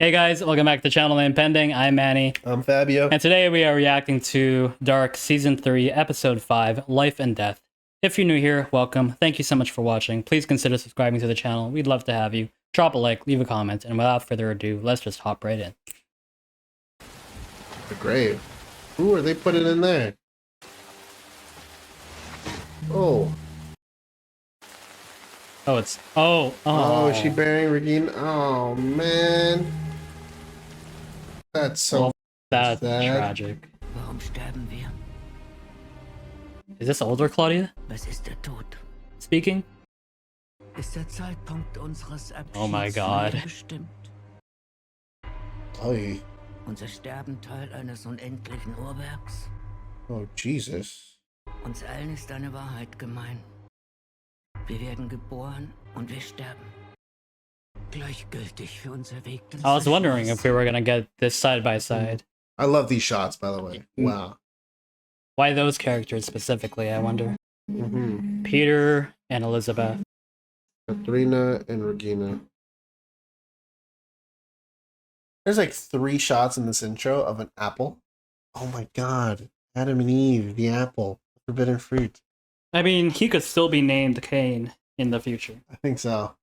Hey guys, welcome back to Channel Name Pending. I'm Manny. I'm Fabio. And today we are reacting to Dark Season 3, Episode 5, Life and Death. If you're new here, welcome. Thank you so much for watching. Please consider subscribing to the channel. We'd love to have you. Drop a like, leave a comment, and without further ado, let's just hop right in. The grave. Who are they putting in there? Oh. Oh, it's... Oh, Oh, is she burying Regina? Oh, man. That's so that's sad. tragic. Warum sterben wir? Is this older Claudia Was ist der Tod? speaking? Ist der Zeitpunkt unseres Abschieds Oh my God. bestimmt? Oh, Unser Sterben Teil eines unendlichen Uhrwerks? oh, Jesus. Uns allen ist eine Wahrheit gemein. Wir werden geboren und wir sterben. Gleichgültig für unser Weg. I was wondering if we were gonna get this side by side. I love these shots, by the way. Wow. Why those characters specifically, I wonder. Mm-hmm. Peter and Elisabeth. Katharina and Regina. There's like 3 shots in this intro of an apple. Oh my god. Adam and Eve, the apple. Forbidden fruit. I mean, he could still be named Cain in the future. I think so.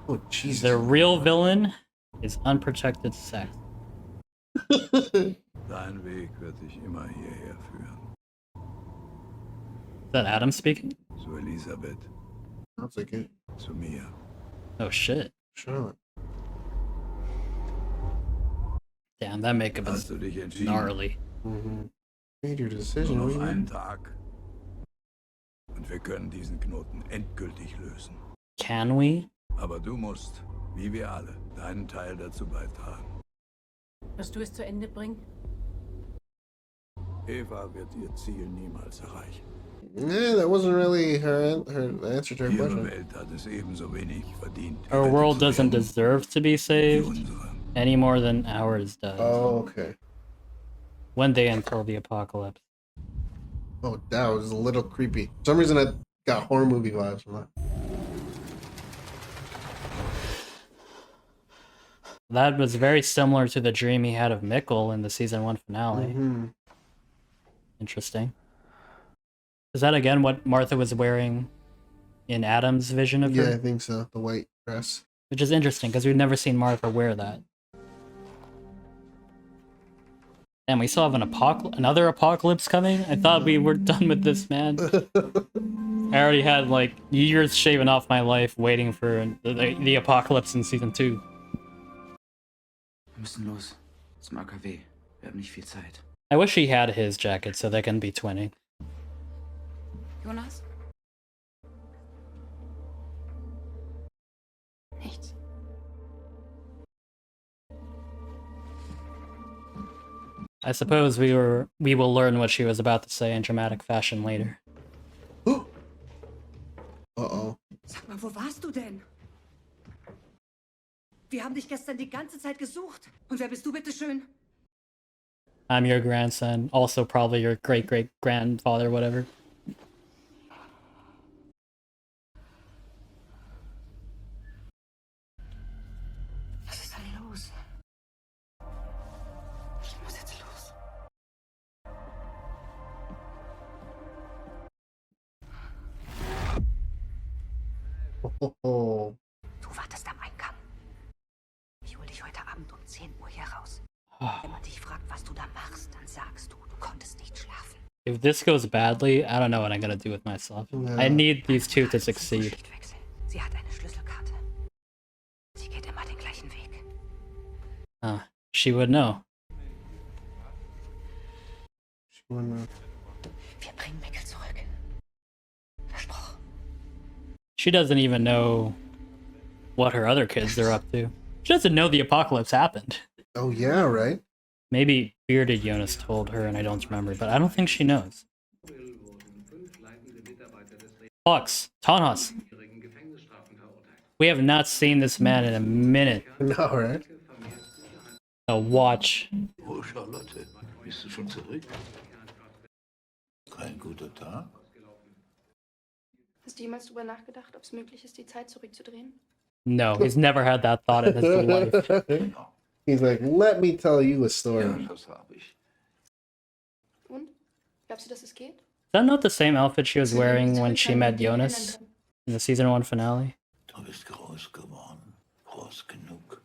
Oh, Jesus. The real villain is unprotected sex. Dein Weg wird dich immer hierher führen. Is that Adam speaking? Zu Elisabeth, That's like it. zu mir. Oh shit. Charlotte. Damn, that makeup is Hast du dich entschieden? gnarly. Mm-hmm. Made your Nur decision. noch What do you einen mean? Tag. Und wir können diesen Knoten endgültig lösen. Can we? Aber du musst, wie wir alle, deinen Teil dazu beitragen. Wirst du es zu Ende bringen? Eva wird ihr Ziel niemals erreichen. Yeah, that wasn't really her answer to her Ihre question. Welt hat es ebenso wenig verdient. Our gerettet world zu doesn't werden, deserve to be wie saved unsere. any more than ours does. Oh, okay. One day until the apocalypse. Oh, that was a little creepy. For some reason, I got horror movie vibes from that. That was very similar to the dream he had of Mikkel in the season 1 finale. Mm-hmm. Interesting. Is that again what Martha was wearing in Adam's vision of Yeah, I her? think so. The white dress. Which is interesting because we've never seen Martha wear that. And we still have another apocalypse coming? I thought we were done with this, man. I already had like years shaving off my life waiting for the apocalypse in season 2. Wir müssen los. Zum AKW. Wir haben nicht viel Zeit. I wish he had his jacket so they can be twinning. Jonas? Nichts. I suppose we will learn what she was about to say in dramatic fashion later. Uh-oh. Sag mal, wo warst du denn? Wir haben dich gestern die ganze Zeit gesucht. Und wer bist du, bitteschön? I'm your grandson, also probably your great-great-grandfather, whatever. Was ist denn los? Ich muss jetzt los. Oh. Du wartest am Eingang. Ich hol dich heute Abend um 10 Uhr hier raus. Wenn man dich fragt, was du da machst, dann sagst du, du konntest nicht schlafen. If this goes badly, I don't know what I'm gonna do with myself. Yeah. I need these two to Das ist succeed. Schichtwechsel. Sie hat eine Schlüsselkarte. Sie geht immer den gleichen Weg. She would know. Uh, Wir bringen Mikkel zurück. Versprochen. She doesn't even know what her other kids are up to. She doesn't know the apocalypse happened. Oh, yeah, right? Maybe bearded Jonas told her and I don't remember, but I don't think she knows. Fox, Tannhaus. We have not seen this man in a minute. No, right? Watch. Oh, Charlotte, bist du schon zurück? Kein guter Tag? Hast du jemals darüber nachgedacht, ob es möglich ist, die Zeit zurückzudrehen? No, he's never had that thought in his life. He's like, let me tell you a Ja, story. das habe ich. Und? Glaubst du, dass es geht? Is that not the same outfit she was wearing when she met Jonas in the season 1 finale? Du bist groß geworden. Groß genug.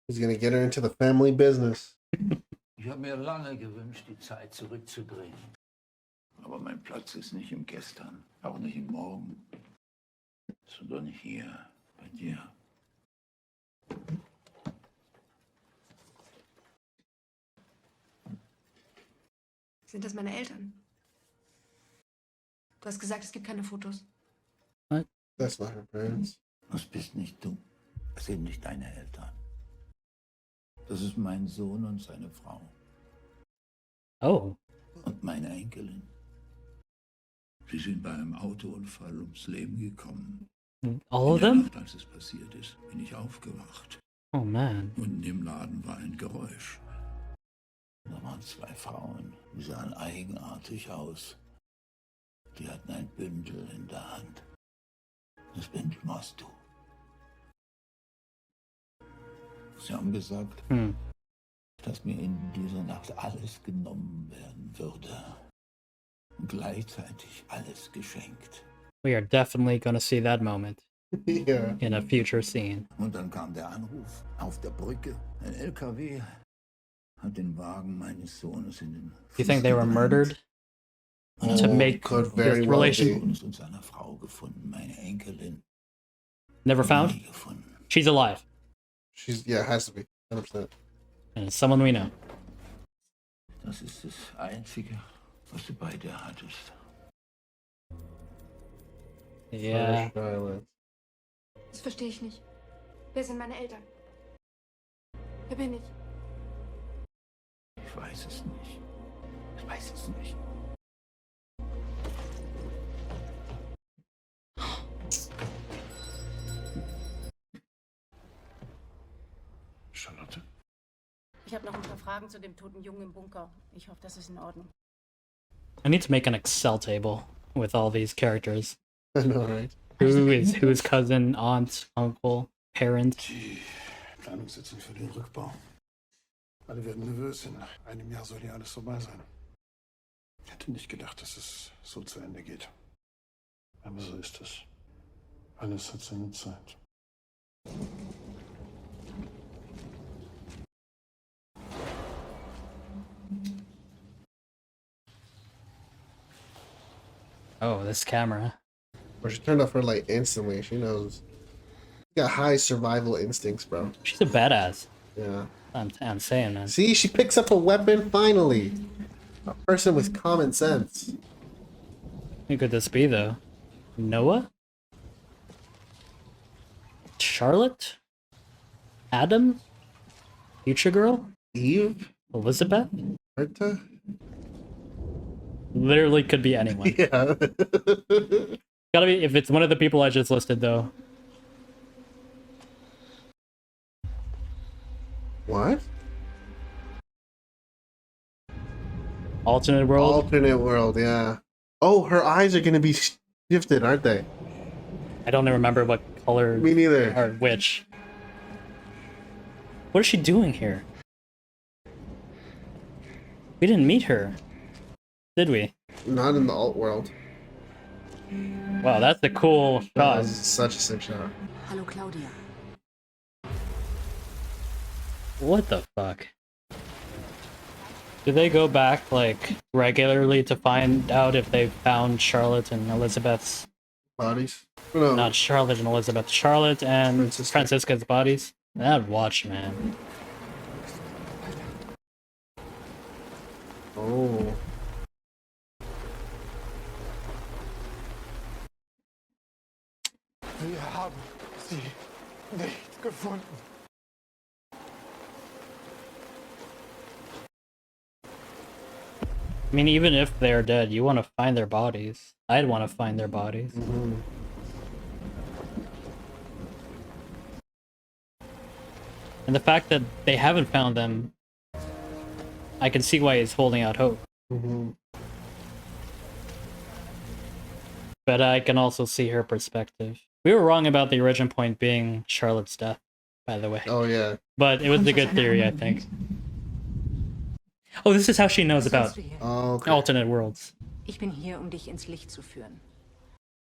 He's gonna get her into the family business. Ich habe mir lange gewünscht, die Zeit zurückzudrehen. Aber mein Platz ist nicht im Gestern, auch nicht im Morgen, sondern hier, bei dir. Sind das meine Eltern? Du hast gesagt, es gibt keine Fotos. That's not her parents. Das bist nicht du. Es sind nicht deine Eltern. Das ist mein Sohn und seine Frau. Oh. Und meine Enkelin. Sie sind bei einem Autounfall ums Leben gekommen. All of In der them? Nacht, als es passiert ist, bin ich aufgewacht. Oh man. Unten im Laden war ein Geräusch. Da waren 2 Frauen, die sahen eigenartig aus. Die hatten ein Bündel in der Hand. Das Bündel warst du. Sie haben gesagt, dass mir in dieser Nacht alles genommen werden würde. Und gleichzeitig alles geschenkt. We are definitely gonna see that moment Yeah. in a future scene. Und dann kam der Anruf auf der Brücke. Ein LKW hat den Wagen meines Sohnes in den Do you think they were Fuß murdered to Oh, make could this very well relation? be. Sohnes und seiner Frau gefunden, meine Enkelin. Never found? Nie gefunden. She's alive. She's, yeah, it has to be. 100%. And it's someone we know. Das ist das Einzige, was du bei dir hattest. Yeah. Charlotte. Das verstehe ich nicht. Wer sind meine Eltern? Wer bin ich? Ich weiß es nicht. Ich weiß es nicht. Charlotte? Ich habe noch ein paar Fragen zu dem toten Jungen im Bunker. Ich hoffe, das ist in Ordnung. I need to make an Excel table with all these characters. I know, right? Who is whose cousin, aunt, uncle, parent? Die Planungssitzung für den Rückbau. Alle werden nervös. In einem Jahr soll hier alles vorbei sein. Ich hätte nicht gedacht, dass es so zu Ende geht. Aber so ist es. Alles hat seine Zeit. Oh, this camera. Or she turned off her light instantly. She knows. She got high survival instincts, bro. She's a badass. Yeah. I'm saying, man. See, she picks up a weapon finally. A person with common sense. Who could this be, though? Noah? Charlotte? Adam? Future Girl? Eve? Elizabeth? Berta? Literally could be anyone. Yeah. Gotta be, if it's one of the people I just listed, though. What? Alternate world? Alternate world, yeah. Oh, her eyes are gonna be shifted, aren't they? I don't even remember what color Me neither. or which. What is she doing here? We didn't meet her, did we? Not in the alt world. Wow, that's a cool That shot. was such a sick shot. Hallo Claudia. What the fuck? Do they go back, like, regularly to find out if they found Charlotte and Elizabeth's... Bodies? No. Not Charlotte and Elizabeth. Charlotte and Franziska. Franziska's bodies? That'd watch, man. Oh. Wir haben sie nicht gefunden. I mean, even if they're dead, you want to find their bodies. I'd want to find their bodies. Mm-hmm. And the fact that they haven't found them, I can see why he's holding out hope. Mm-hmm. But I can also see her perspective. We were wrong about the origin point being Charlotte's death, by the way. Oh yeah. But it was a good theory, I think. Oh, this is how she knows about Oh, okay. alternate worlds. Ich bin hier, um dich ins Licht zu führen.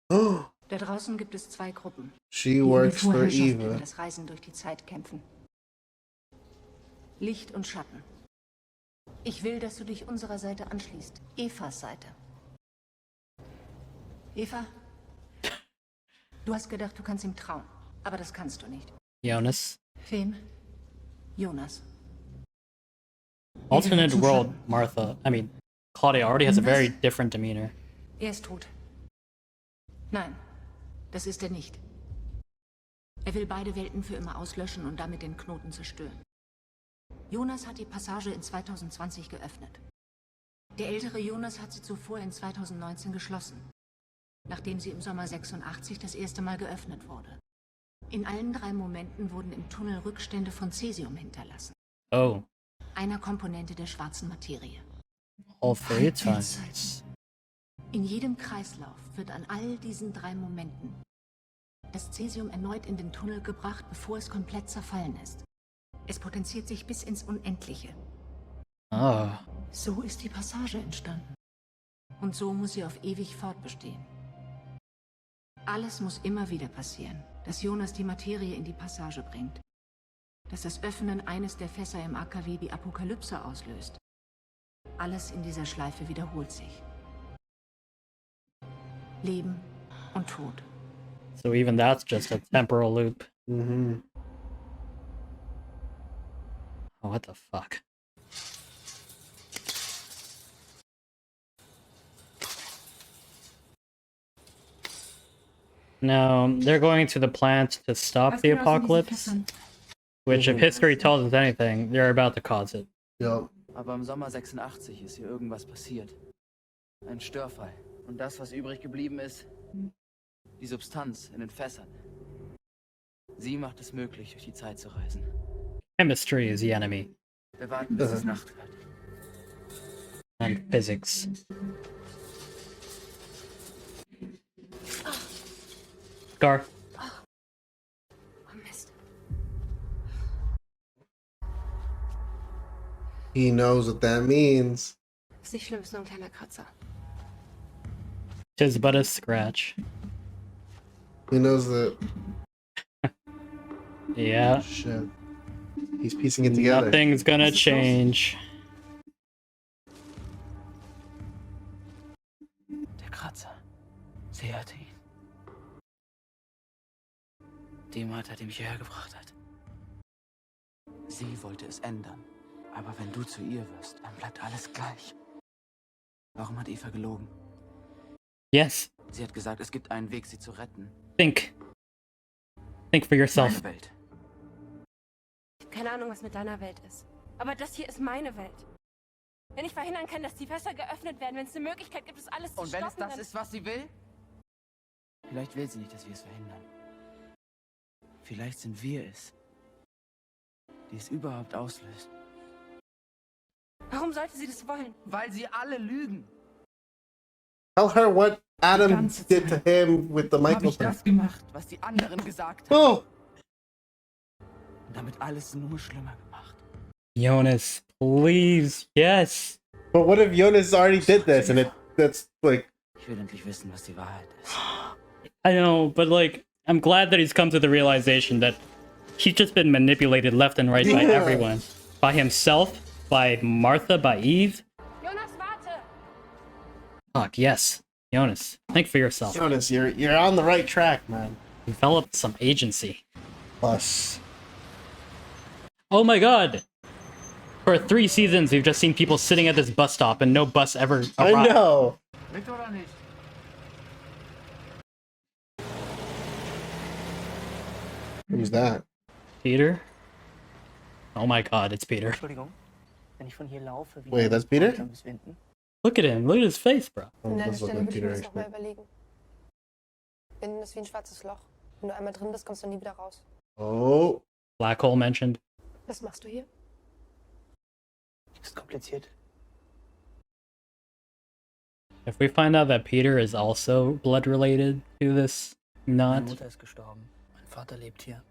Da draußen gibt es zwei Gruppen, She die works um die for Vorherrschaft über Eva. das Reisen durch die Zeit kämpfen. Licht und Schatten. Ich will, dass du dich unserer Seite anschließt. Evas Seite. Eva? Du hast gedacht, du kannst ihm trauen. Aber das kannst du nicht. Jonas. Wem? Jonas. Alternate world, Martha. I mean, Claudia already has a very different demeanor. Er ist tot. Nein, das ist er nicht. Er will beide Welten für immer auslöschen und damit den Knoten zerstören. Jonas hat die Passage in 2020 geöffnet. Der ältere Jonas hat sie zuvor in 2019 geschlossen, nachdem sie im Sommer 86 das erste Mal geöffnet wurde. In allen 3 Momenten wurden im Tunnel Rückstände von Cäsium hinterlassen. Oh. Einer Komponente der schwarzen Materie. All 3 times. In jedem Kreislauf wird an all diesen 3 Momenten das Cäsium erneut in den Tunnel gebracht, bevor es komplett zerfallen ist. Es potenziert sich bis ins Unendliche. Ah. So ist die Passage entstanden. Und so muss sie auf ewig fortbestehen. Alles muss immer wieder passieren, dass Jonas die Materie in die Passage bringt. Dass das Öffnen eines der Fässer im AKW die Apokalypse auslöst. Alles in dieser Schleife wiederholt sich. Leben und Tod. So even that's just a temporal loop. Mm-hmm. Oh, what the fuck? No, they're going to the plant to stop the apocalypse. Which, if history tells us anything, they're about to cause it. Yep. Aber im Sommer 86 ist hier irgendwas passiert. Ein Störfall. Und das, was übrig geblieben ist, die Substanz in den Fässern. Sie macht es möglich, durch die Zeit zu reisen. Chemistry is the enemy. Wir warten, bis es Nacht wird. And physics. Scar. Oh, Mist. He knows what that means. Ist nicht schlimm, ist nur ein kleiner Kratzer. Tis but a scratch. He knows that. Yeah. Shit. He's piecing it together. Nothing's gonna change. Der Kratzer. Sie hatte ihn. Die Mutter, die mich hierher gebracht hat. Sie wollte es ändern. Aber wenn du zu ihr wirst, dann bleibt alles gleich. Warum hat Eva gelogen? Yes. Sie hat gesagt, es gibt einen Weg, sie zu retten. Think. Think for yourself. Meine Welt. Keine Ahnung, was mit deiner Welt ist. Aber das hier ist meine Welt. Wenn ich verhindern kann, dass die Fässer geöffnet werden, wenn es eine Möglichkeit gibt, es alles zu Und wenn es stoppen, das ist, was sie will? Vielleicht will sie nicht, dass wir es verhindern. Vielleicht sind wir es, die es überhaupt auslöst. Warum sollte sie das wollen? Weil sie alle lügen. Tell her what Adam ganze did to Zeit him with the Habe Michael ich thing. das gemacht, was die anderen gesagt haben. Oh! Und damit alles nur schlimmer gemacht. Jonas, please. Yes. But what if Jonas already did this and that's like. Ich will endlich wissen, was die Wahrheit ist. I know, but like, I'm glad that he's come to the realization that he's just been manipulated left and right by Yeah. everyone. By himself, by Martha, by Eve. Jonas, warte! Fuck, yes. Jonas, think for yourself. Jonas, you're on the right track, man. Develop some agency. Plus. Oh my god! For 3 seasons, we've just seen people sitting at this bus stop and no bus ever I arrived. know. Mit oder nicht? Who's that? Peter? Oh my god, it's Peter. Entschuldigung, wenn ich von hier laufe, wie Wait, that's Peter? Winden. Look at him, look at his face, bro. Oh, An deiner does look Stelle like würde ich Peter, mir das nochmal actually. überlegen. Binden ist wie ein schwarzes Loch. Wenn du einmal drin bist, kommst du nie wieder raus. Oh. Black hole mentioned. Was machst du hier? Ist kompliziert. If we find out that Peter is also blood related to this Meine not. Mutter ist gestorben. Mein Vater lebt hier.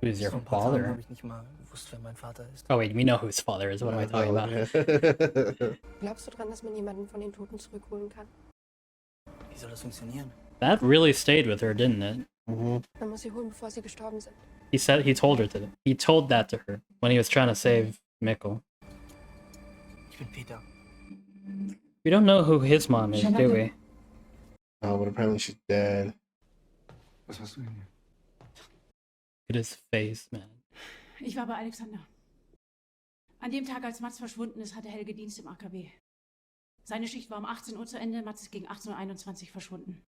Who's your Vor ein paar Tagen father? habe ich nicht mal gewusst, wer mein Vater ist. Oh wait, we know who his father is. What am I talking about? Glaubst du dran, dass man jemanden von den Toten zurückholen kann? Wie soll das funktionieren? That really stayed with her, didn't it? Mhm. Man muss sie holen, bevor sie gestorben sind. He told that to her when he was trying to save Mikkel. Ich bin Peter. We don't know who his mom is, do we? Oh, but apparently she's dead. Was hast du denn hier? Look at his face, man. Ich war bei Aleksander. An dem Tag, als Mats verschwunden ist, hatte Helge Dienst im AKW. Seine Schicht war um 18 Uhr zu Ende, Mats ist gegen 18:21 Uhr verschwunden.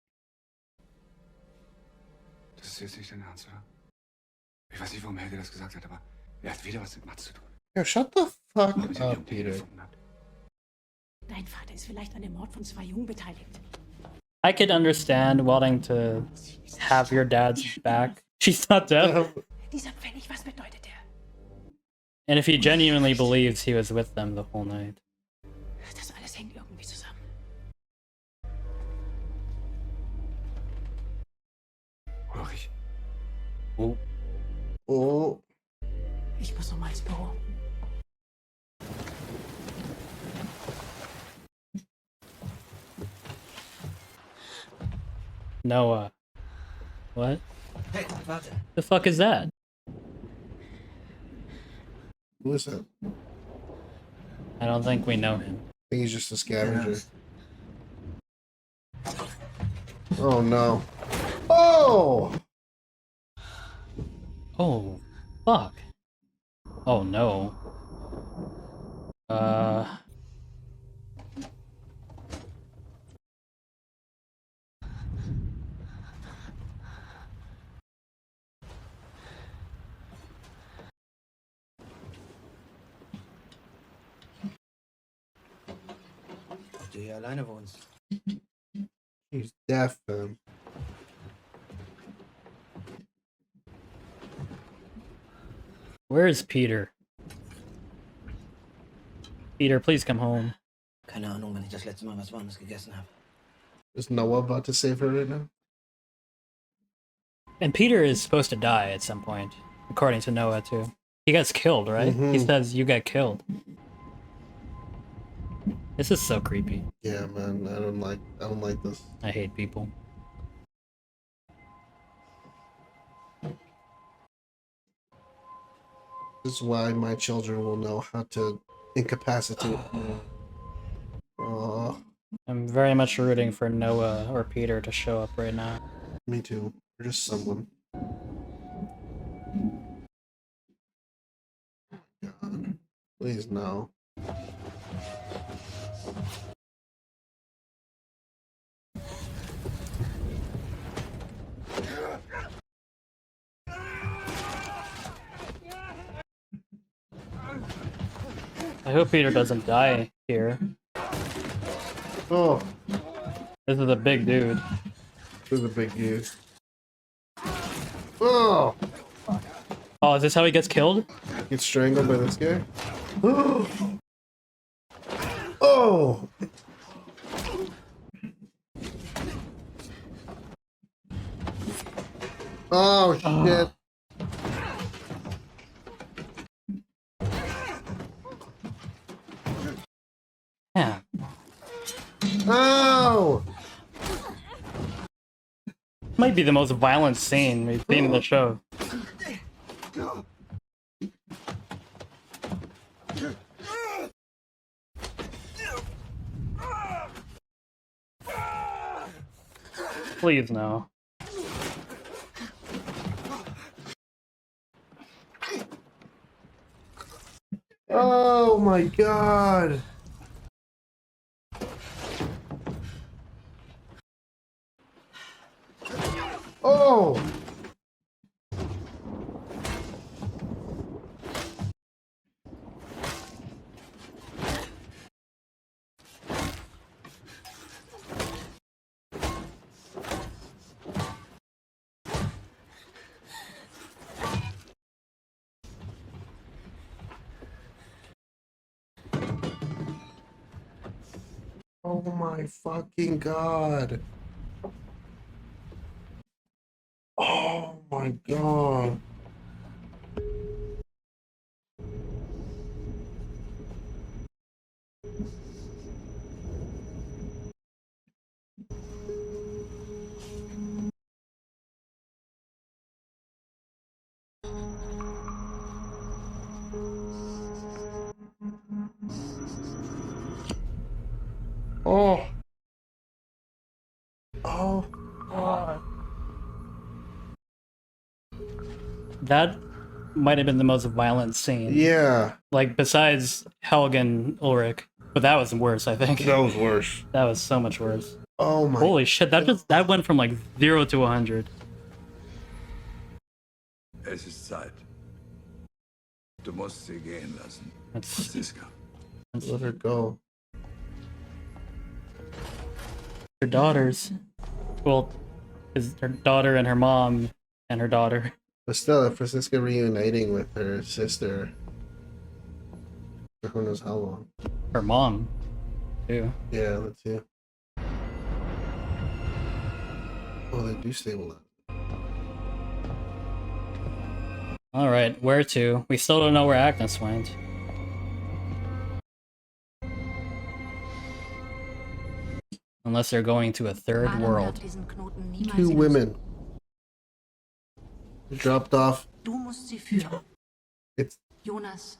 Das ist jetzt nicht dein Ernst, oder? Ich weiß nicht, warum Helge das gesagt hat, aber er hat wieder was mit Mats zu tun. Yo, shut the fuck Ob er den up, Jungen, den er Peter. gefunden hat. Dein Vater ist vielleicht an dem Mord von 2 Jungen beteiligt. I could understand wanting to have your dad's back. She's not dead. Dieser Pfennig, was bedeutet der? And if he genuinely believes he was with them the whole night. Das alles hängt irgendwie zusammen. Ulrich. Oh. Oh. Ich muss nochmal ins Büro. Noah. What? Hey, warte. The fuck is that? Who is that? I don't think we know him. I think he's just a scavenger. Oh no. Oh! Oh, fuck. Oh no. Ob du hier alleine wohnst? He's deaf, man. Where is Peter? Peter, please come home. Keine Ahnung, wann ich das letzte Mal was Warmes gegessen habe. Is Noah about to save her right now? And Peter is supposed to die at some point, according to Noah too. He gets killed, right? He says you get killed. This is so creepy. Yeah, man. I don't like this. I hate people. This is why my children will know how to incapacitate me. Oh, I'm very much rooting for Noah or Peter to show up right now. me too. Or just someone. God. Please no. I hope Peter doesn't die here. Oh, This is a big dude. this is a big dude. Oh, Oh, is this how he gets killed? get strangled by this guy. Oh. Oh shit. Yeah. Oh. Might be the most violent scene we've seen in the show. Please no. Oh my god. Oh. Oh my fucking god. Oh my god. Oh. Oh god. That might have been the most violent scene. Yeah. Like, besides Helge and Ulrich. But that was worse, I think. That was worse. That was so much worse. Oh my. Holy shit, that went from like 0 to 100. Es ist Zeit. Du musst sie gehen lassen, That's, Franziska. Let her go. her daughters. Well, is her daughter and her mom and her daughter. But still, Franziska reuniting with her sister for who knows how long. Her mom, too. Yeah, let's see. Oh, they do stabilize. Alright, where to? We still don't know where Agnes went. Unless they're going to a third Adam world. darf diesen Knoten niemals Two lösen. women. Dropped off. Du musst sie führen. It's Jonas,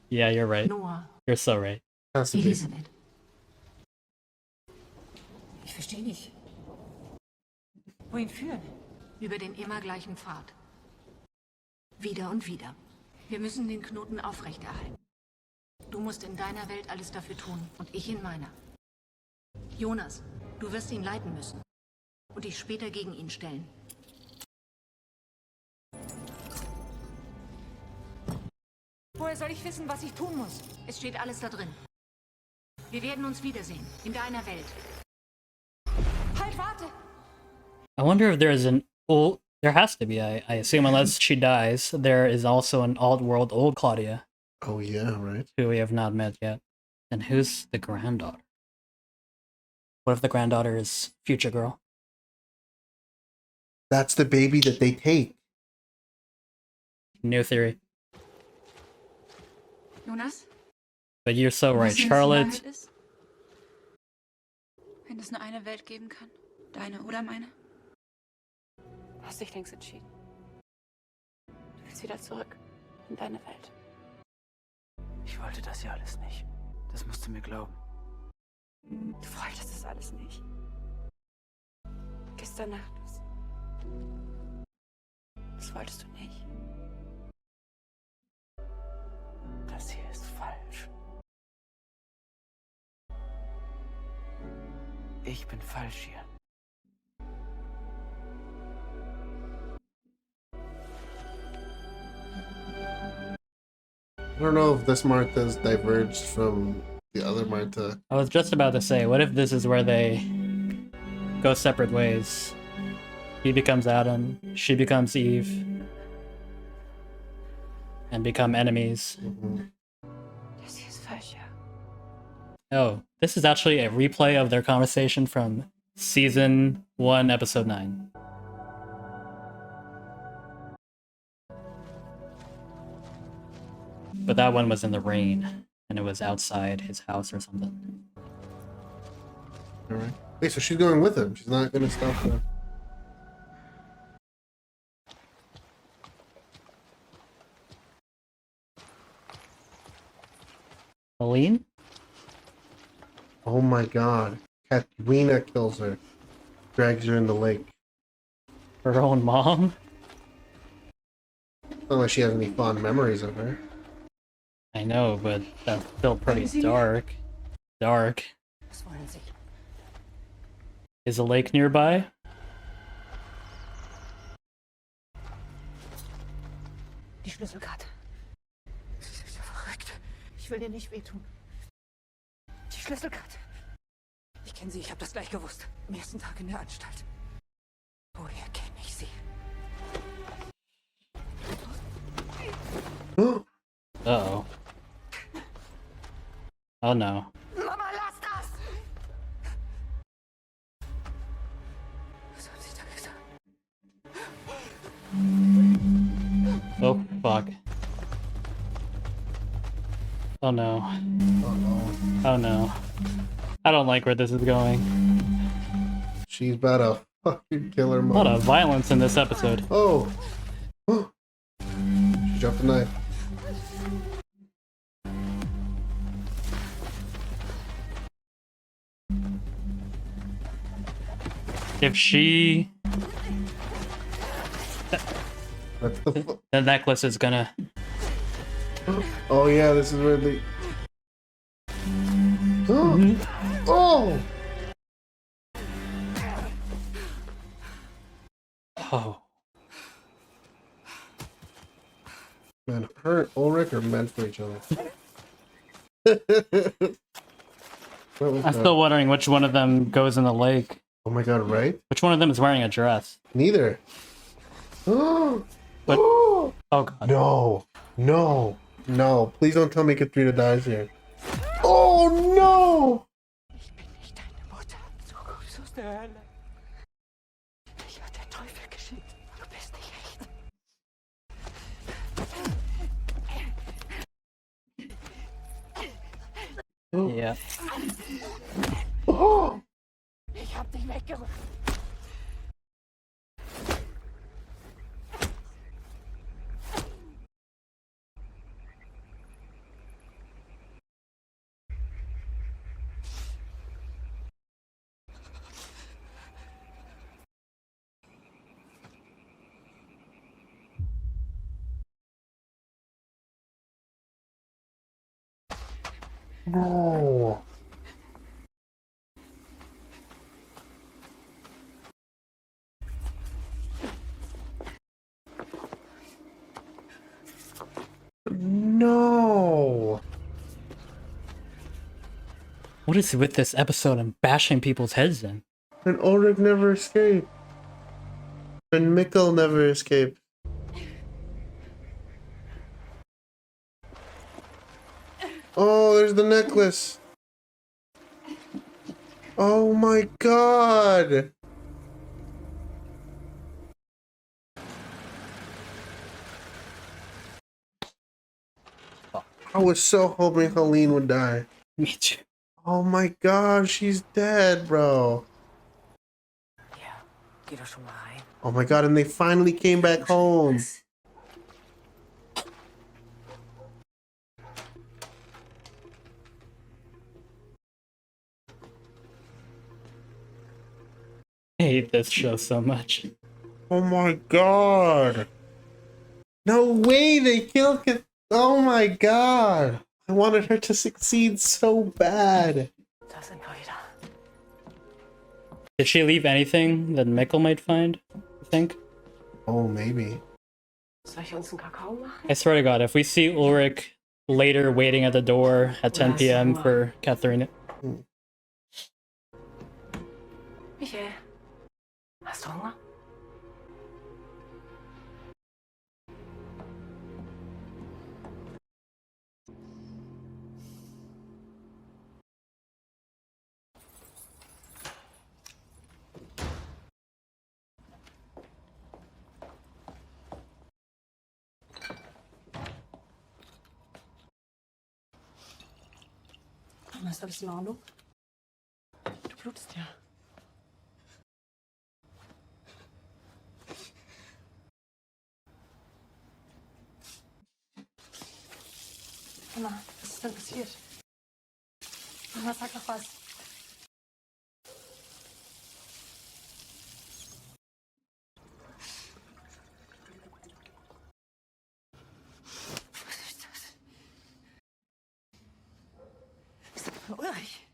Yeah, you're right. Noah, You're so right. has to be. Elisabeth. Ich verstehe nicht. Wohin führen? Über den immer gleichen Pfad. Wieder und wieder. Wir müssen den Knoten aufrechterhalten. Du musst in deiner Welt alles dafür tun und ich in meiner. Jonas, du wirst ihn leiten müssen und dich später gegen ihn stellen. Woher soll ich wissen, was ich tun muss? Es steht alles da drin. Wir werden uns wiedersehen, in deiner Welt. Halt, warte! I wonder if there's an old... There has to be, I assume, unless she dies. There is also an alt-world old Claudia, Oh yeah, right. who we have not met yet. And who's the granddaughter? What if the granddaughter is future girl? That's the baby that they take. New theory. Jonas? But you're so right, Weißt du, was die Charlotte. Wahrheit ist? Wenn es nur eine Welt geben kann, deine oder meine? Du hast dich längst entschieden. Du willst wieder zurück in deine Welt. Ich wollte das ja alles nicht. Das musst du mir glauben. Du wolltest das alles nicht. Gestern Nacht. Das wolltest du nicht. Das hier ist falsch. Ich bin falsch hier. I don't know if this Martha's diverged from the other Martha. I was just about to say, what if this is where they go separate ways? He becomes Adam, she becomes Eve, and become enemies. Das hier ist falsch, ja. Oh, this is actually a replay of their conversation from Season 1, Episode 9. But that one was in the rain, and it was outside his house or something. Alright. Wait, so she's going with him. She's not gonna stop her. Helene? Oh my god. Katharina kills her. Drags her in the lake. Her own mom? Not like she has any fond memories of her. I know, but that's still pretty Sie? dark. Dark. Was wollen Sie? Is a lake nearby? Die Schlüsselkarte. Sie sind ja verrückt. Ich will dir nicht wehtun. Die Schlüsselkarte. Ich kenne sie, ich habe das gleich gewusst. Am ersten Tag in der Anstalt. Woher kenne ich sie? Uh-oh. Oh no. Mama, lass das! Was haben Sie da gesagt? Oh no. Uh-oh. Oh no. I don't like where this is going. She's about to fucking kill her A lot mom. of violence in this episode. Oh! She dropped the knife. If she... That's the The necklace is gonna... Oh yeah, this is where they... Oh! Oh. Man, her and Ulrich are meant for each other. What was I'm that? still wondering which one of them goes in the lake. Oh my god, right? Which one of them is wearing a dress? Neither. But- Oh Oh god. no. No. No. Please don't tell me Katharina dies here. Oh no! Ich bin nicht deine Mutter. Du kommst aus der Hölle. Dich hat der Teufel geschickt. Du bist nicht echt. Yeah. Oh! Ich hab dich weggerückt. No. No. What is with this episode and bashing people's heads in? And Ulrich never escaped. And Mikkel never escaped. Oh, there's the necklace. Oh my god. I was so hoping Helene would die. Me too. Oh my god, she's dead, bro. Ja, geh doch schon mal rein. Oh my god, and they finally came back home. I hate this show so much. Oh my god. No way, they killed Kath. Oh my god. I wanted her to succeed so bad. Da sind wir wieder. Did she leave anything that Mikkel might find, you think? Oh, maybe. Soll ich uns einen Kakao machen? I swear to god, if we see Ulrich later waiting at the door at 10 p.m. for Katharina... Michael, hast du Hunger? Ist alles in Ordnung? Du blutest ja. Mama, was ist denn passiert? Mama, sag doch was. Was ist das? Ist das von Ulrich?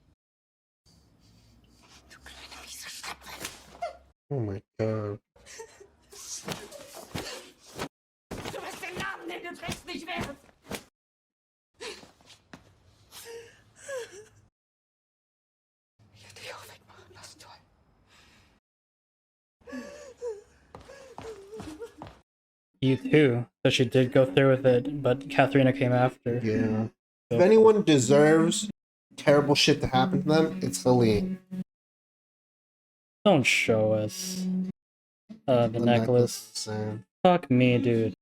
Du kleine miese Schnappe. Oh my god. Du bist den Namen, den du trägst, nicht wert. Ich hätte dich auch wegmachen lassen, toll. You too. So she did go through with it, but Katharina came after. Yeah. If anyone deserves terrible shit to happen to them, it's Helene. Don't show us. The necklace. Sad. Fuck me, dude.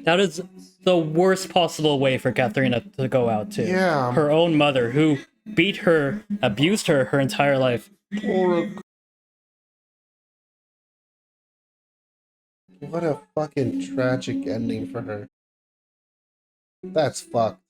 That is the worst possible way for Katharina to go out too. Yeah. Her own mother, who beat her, abused her entire life. Ulrich. What a fucking tragic ending for her. That's fucked.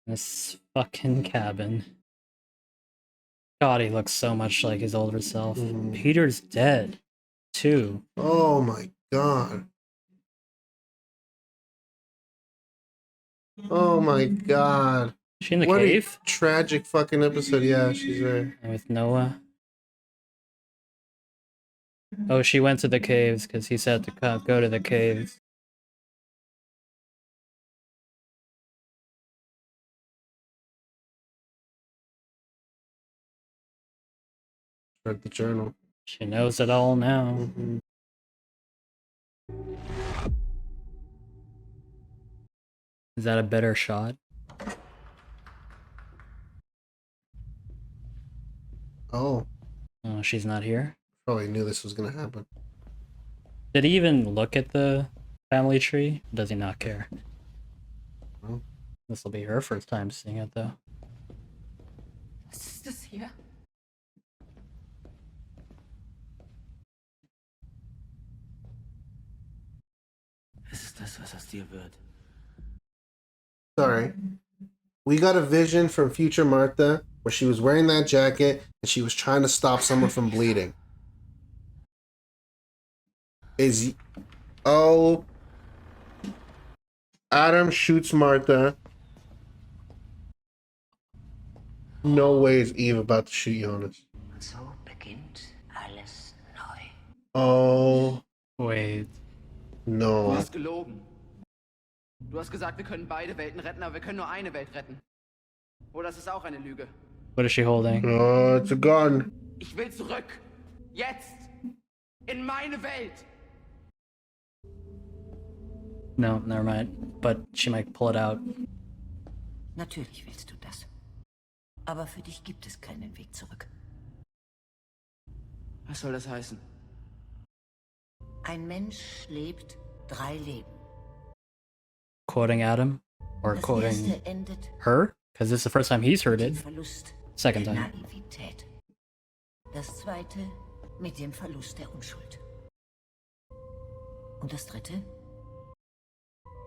This fucking cabin. God, he looks so much like his older self. Peter's dead, too. Oh my god. Oh my god. Is she in the What cave? a tragic fucking episode. Yeah, she's there. And with Noah. Oh, she went to the caves because he said to go to the caves. Read the journal. She knows it all now. Mm-hmm. Is that a better shot? Oh. Oh, she's not here? Probably knew this was gonna happen. Did he even look at the family tree? Does he not care? No. This will be her first time seeing it, though. Was ist das hier? Es ist das, was aus dir wird. Sorry. We got a vision from future Martha where she was wearing that jacket and she was trying to stop someone from bleeding. Oh. Adam shoots Martha. No way is Eve about to shoot Jonas. Und so beginnt alles neu. Oh. Wait. Du No. hast gelogen. Du hast gesagt, wir können beide Welten retten, aber wir können nur eine Welt retten. Oder das ist auch eine Lüge. What is she holding? Oh, it's a gun. Ich will zurück. Jetzt. In meine Welt. No, never mind. But she might pull it out. Natürlich willst du das. Aber für dich gibt es keinen Weg zurück. Was soll das heißen? Ein Mensch lebt 3 Leben. Quoting Adam? Or Das quoting erste endet her? Because this is the first time he's heard mit dem it. Verlust Second der time. Naivität. Das zweite mit dem Verlust der Unschuld. Und das dritte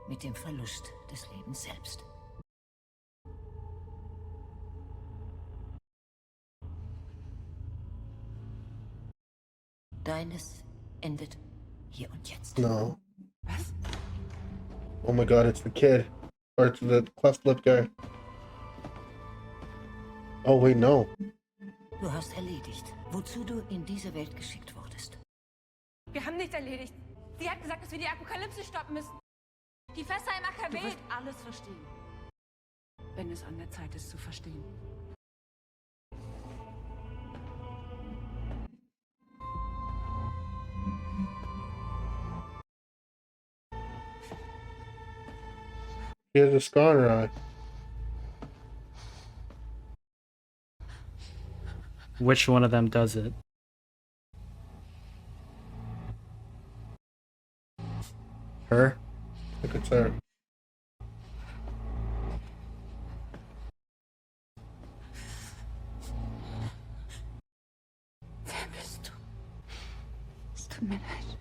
mit dem Verlust des Lebens selbst. Deines endet hier und jetzt. No. Was? Oh my god, it's the kid. Or it's the cleft lip guy. Oh wait, no. Du hast erledigt, wozu du in diese Welt geschickt wurdest. Wir haben nichts erledigt. Sie hat gesagt, dass wir die Apokalypse stoppen müssen. Die Fässer im Du AKW. wirst alles verstehen. Wenn es an der Zeit ist zu verstehen. She has a scar on her eye. Which one of them does it? Her? I think it's her. Wer bist du? Es tut mir leid.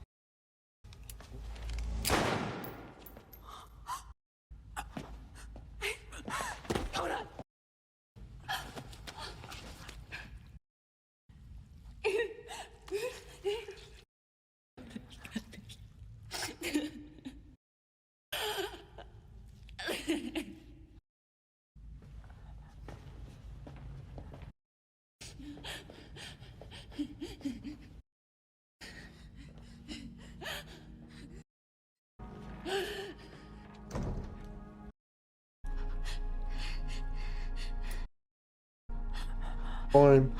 Fine.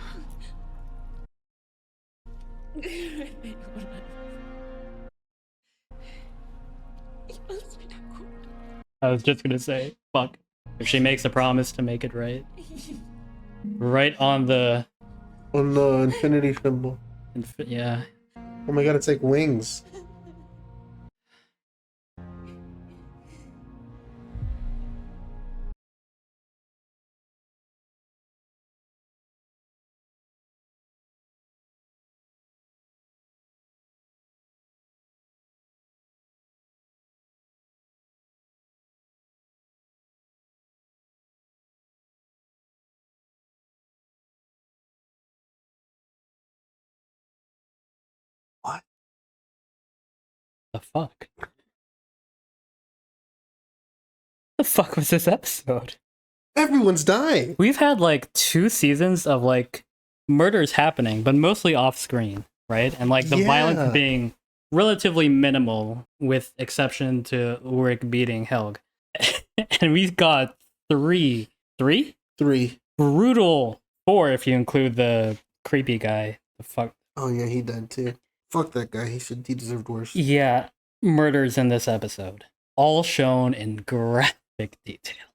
I was just gonna say, fuck. If she makes a promise to make it right. Right on the infinity symbol. Yeah. Oh my god, it's like wings. What the fuck? The fuck was this episode? Everyone's dying. We've had like 2 seasons of like murders happening, but mostly off screen, right? And like the violence being relatively minimal, with exception to Ulrich beating Helge. And we've got 3 brutal, 4 if you include the creepy guy. The fuck. Oh yeah, he died too. Fuck that guy. He deserved worse. Yeah, murders in this episode, all shown in graphic detail.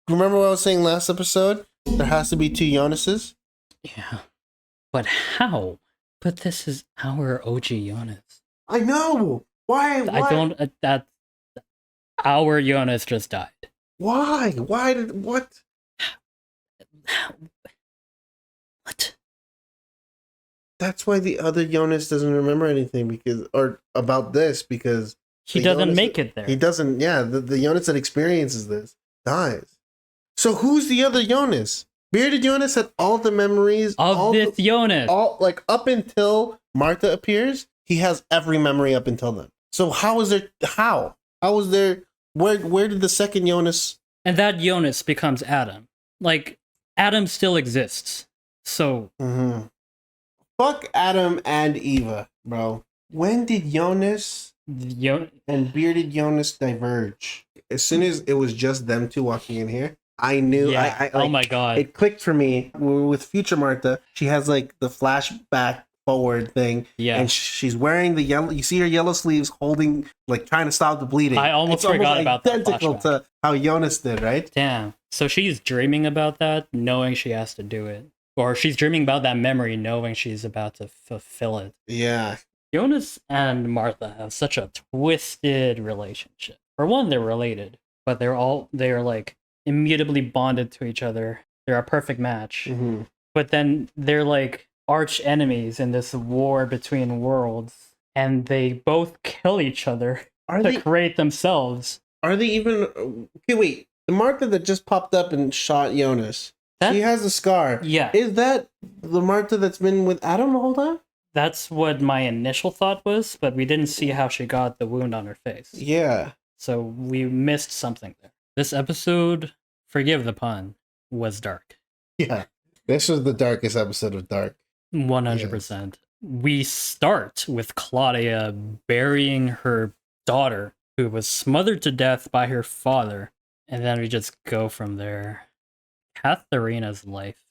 Remember what I was saying last episode? There has to be 2 Jonases. Yeah, but how? But this is our OG Jonas. I know. Why? I don't. That our Jonas just died. Why? Why did what? What? That's why the other Jonas doesn't remember anything about this because he doesn't make it there. He doesn't. Yeah, the Jonas that experiences this dies. So who's the other Jonas? Bearded Jonas had all the memories of this Jonas. All like up until Martha appears, he has every memory up until then. So how is there? How is there? Where did the second Jonas? And that Jonas becomes Adam. Like Adam still exists. So fuck Adam and Eva, bro. When did Jonas and bearded Jonas diverge? As soon as it was just them 2 walking in here, I knew. Yeah. Oh my god! It clicked for me. With future Martha, she has like the flashback forward thing. Yeah, and she's wearing the yellow. You see her yellow sleeves, holding like trying to stop the bleeding. I almost forgot about that. Identical to how Jonas did, right? Damn. So she's dreaming about that, knowing she has to do it, or she's dreaming about that memory, knowing she's about to fulfill it. Yeah. Jonas and Martha have such a twisted relationship. For one, they're related, but they are like immutably bonded to each other. They're a perfect match. But then they're like arch enemies in this war between worlds, and they both kill each other to create themselves. Are they even? Okay, wait. The Martha that just popped up and shot Jonas, she has a scar. Yeah. Is that the Martha that's been with Adam the whole time? That's what my initial thought was, but we didn't see how she got the wound on her face. Yeah. So we missed something there. This episode, forgive the pun, was dark. Yeah. This was the darkest episode of Dark. 100%. Yes. We start with Claudia burying her daughter, who was smothered to death by her father, and then we just go from there. Katharina's life.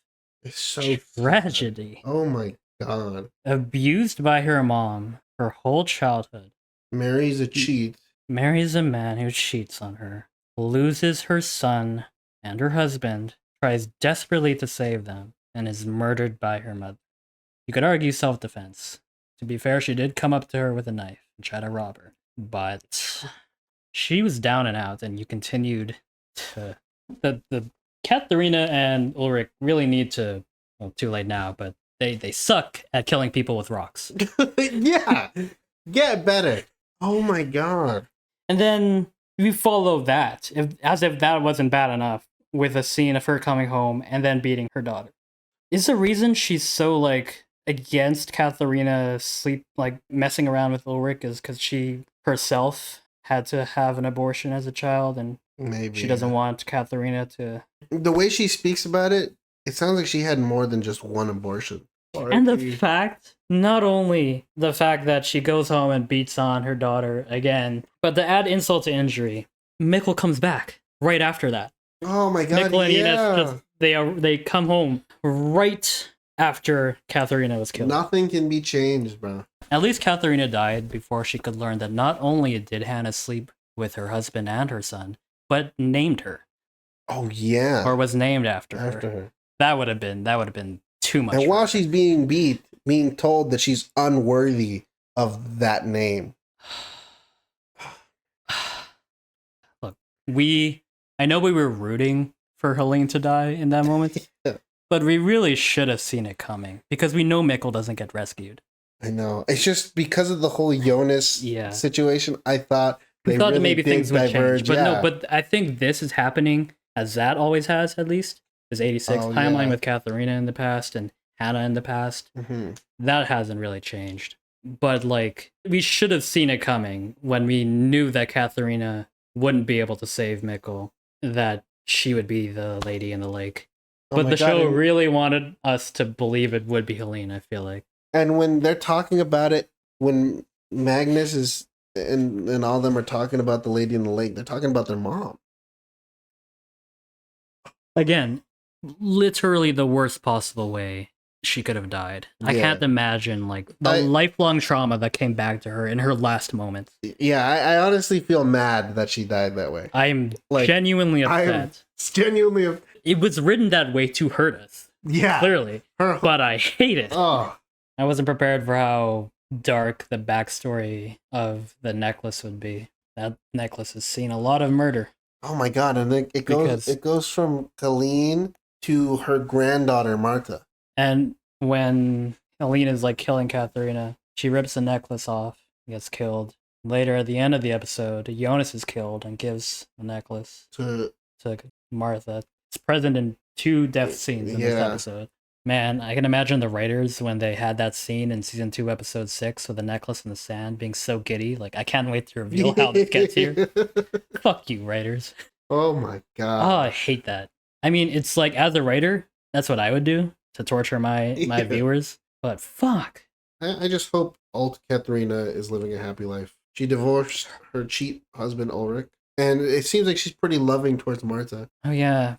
It's so tragedy. Oh my god. Abused by her mom her whole childhood. Marries a cheat. Marries a man who cheats on her. Loses her son and her husband. Tries desperately to save them. And is murdered by her mother. You could argue self-defense. To be fair, she did come up to her with a knife and try to rob her. But she was down and out, and you continued to... The Katharina and Ulrich really need to... Well, too late now, but they suck at killing people with rocks. Yeah! Get better! Oh my god. And then we follow that, as if that wasn't bad enough, with a scene of her coming home and then beating her daughter. Is the reason she's so, like, against Katharina messing around with Ulrich is because she herself had to have an abortion as a child, and maybe she doesn't want Katharina to... The way she speaks about it, it sounds like she had more than just one abortion. And the fact, not only the fact that she goes home and beats on her daughter again, but to add insult to injury, Mikkel comes back right after that. Oh my god, Mikkel and Ines they come home right after Katharina was killed. Nothing can be changed, bro. At least Katharina died before she could learn that not only did Hannah sleep with her husband and her son, but named her. Oh yeah. Or was named after her. That would have been too much. And while she's being being told that she's unworthy of that name. Look, I know we were rooting for Helene to die in that moment, but we really should have seen it coming because we know Mikkel doesn't get rescued. I know. It's just because of the whole Jonas situation, I thought we thought really that maybe things would diverge. change. But no, but I think this is happening as that always has, at least. This 86 timeline with Katharina in the past and Hannah in the past. Mm-hmm. That hasn't really changed. But like, we should have seen it coming when we knew that Katharina wouldn't be able to save Mikkel, that she would be the lady in the lake. But the show really wanted us to believe it would be Helene, I feel like. And when they're talking about it, when Magnus is and all of them are talking about the lady in the lake, they're talking about their mom. Again, literally the worst possible way she could have died. I can't imagine like the lifelong trauma that came back to her in her last moments. Yeah, I honestly feel mad that she died that way. I'm genuinely upset. It was written that way to hurt us. Yeah. Clearly. But I hate it. Oh. I wasn't prepared for how dark the backstory of the necklace would be. That necklace has seen a lot of murder. Oh my god, and it goes from Helene to her granddaughter Martha. And when Helene is like killing Katharina, she rips the necklace off, gets killed. Later at the end of the episode, Jonas is killed and gives the necklace to Martha. It's present in 2 death scenes in this episode. Man, I can imagine the writers when they had that scene in season 2, episode 6, with the necklace in the sand, being so giddy. Like, I can't wait to reveal how this gets here. Fuck you, writers. Oh my god. Oh, I hate that. I mean, it's like, as a writer, that's what I would do to torture my viewers. But fuck. I just hope alt Katharina is living a happy life. She divorced her cheat husband Ulrich, and it seems like she's pretty loving towards Martha. Oh yeah,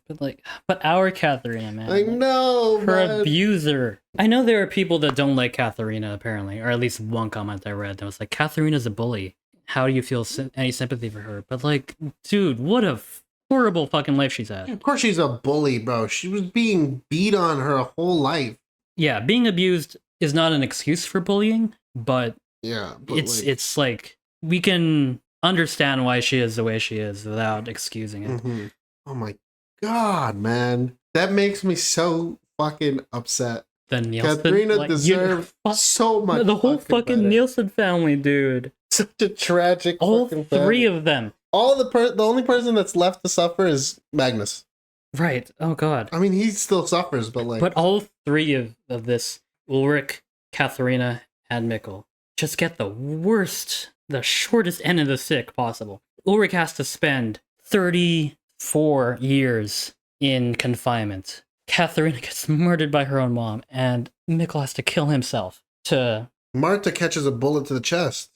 but our Katharina, man. I know, her abuser. I know there are people that don't like Katharina, apparently, or at least one comment I read that was like, Katharina's a bully. How do you feel any sympathy for her? But like, dude, what a horrible fucking life she's had. Of course she's a bully, bro. She was being beat on her whole life. Yeah, being abused is not an excuse for bullying, but yeah, it's like we can understand why she is the way she is without excusing it. Mm-hmm. Oh my god, man. That makes me so fucking upset. The Nielsen, Katharina deserves so much. The whole fucking Nielsen family, dude. Such a tragic all fucking 3 family. of them. The only person that's left to suffer is Magnus. Right. Oh god. I mean, he still suffers, but like... But all 3 of this, Ulrich, Katharina, and Mikkel, just get the shortest end of the stick possible. Ulrich has to spend 34 years in confinement. Katharina gets murdered by her own mom, and Mikkel has to kill himself to... Martha catches a bullet to the chest.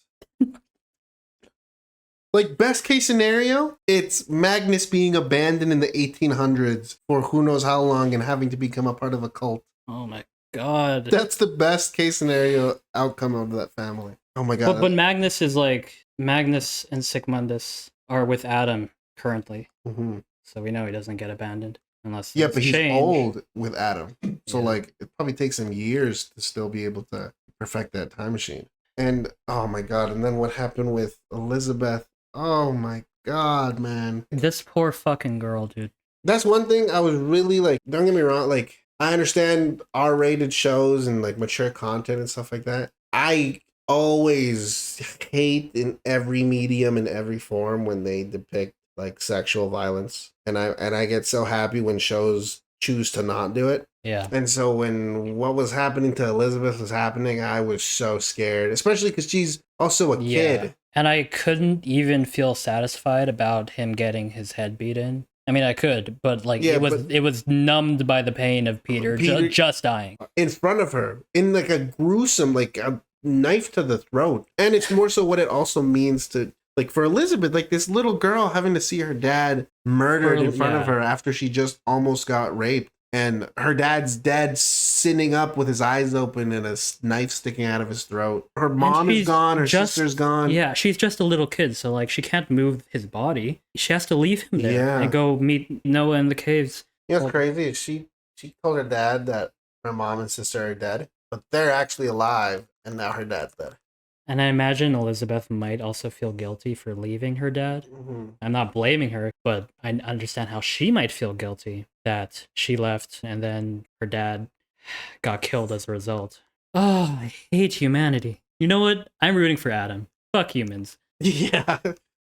Like, best case scenario, it's Magnus being abandoned in the 1800s for who knows how long and having to become a part of a cult. Oh my god. That's the best case scenario outcome of that family. Oh my god. But Magnus is like, Magnus and Sigmundus are with Adam currently. Mm-hmm. So we know he doesn't get abandoned. Unless but he's old with Adam. So like, it probably takes him years to still be able to perfect that time machine. And oh my god, and then what happened with Elisabeth? Oh my god, man. This poor fucking girl, dude. That's one thing I was really like, don't get me wrong, like, I understand R-rated shows and like mature content and stuff like that. I always hate in every medium, in every form, when they depict like sexual violence. And I get so happy when shows choose to not do it. Yeah. And so when what was happening to Elisabeth was happening, I was so scared, especially because she's also a kid. And I couldn't even feel satisfied about him getting his head beat in. I mean, I could, but like it was numbed by the pain of Peter just dying in front of her in like a gruesome, like a knife to the throat. And it's more so what it also means to, like, for Elisabeth, like this little girl having to see her dad murdered in front of her after she just almost got raped, and her dad's dead sitting up with his eyes open and a knife sticking out of his throat. Her mom is gone. Her sister's gone. Yeah, she's just a little kid, so like she can't move his body. She has to leave him there and go meet Noah in the caves. You know what's crazy is she told her dad that her mom and sister are dead, but they're actually alive, and now her dad's dead. And I imagine Elisabeth might also feel guilty for leaving her dad. Mm-hmm. I'm not blaming her, but I understand how she might feel guilty that she left and then her dad got killed as a result. Oh, I hate humanity. You know what? I'm rooting for Adam. Fuck humans. Yeah.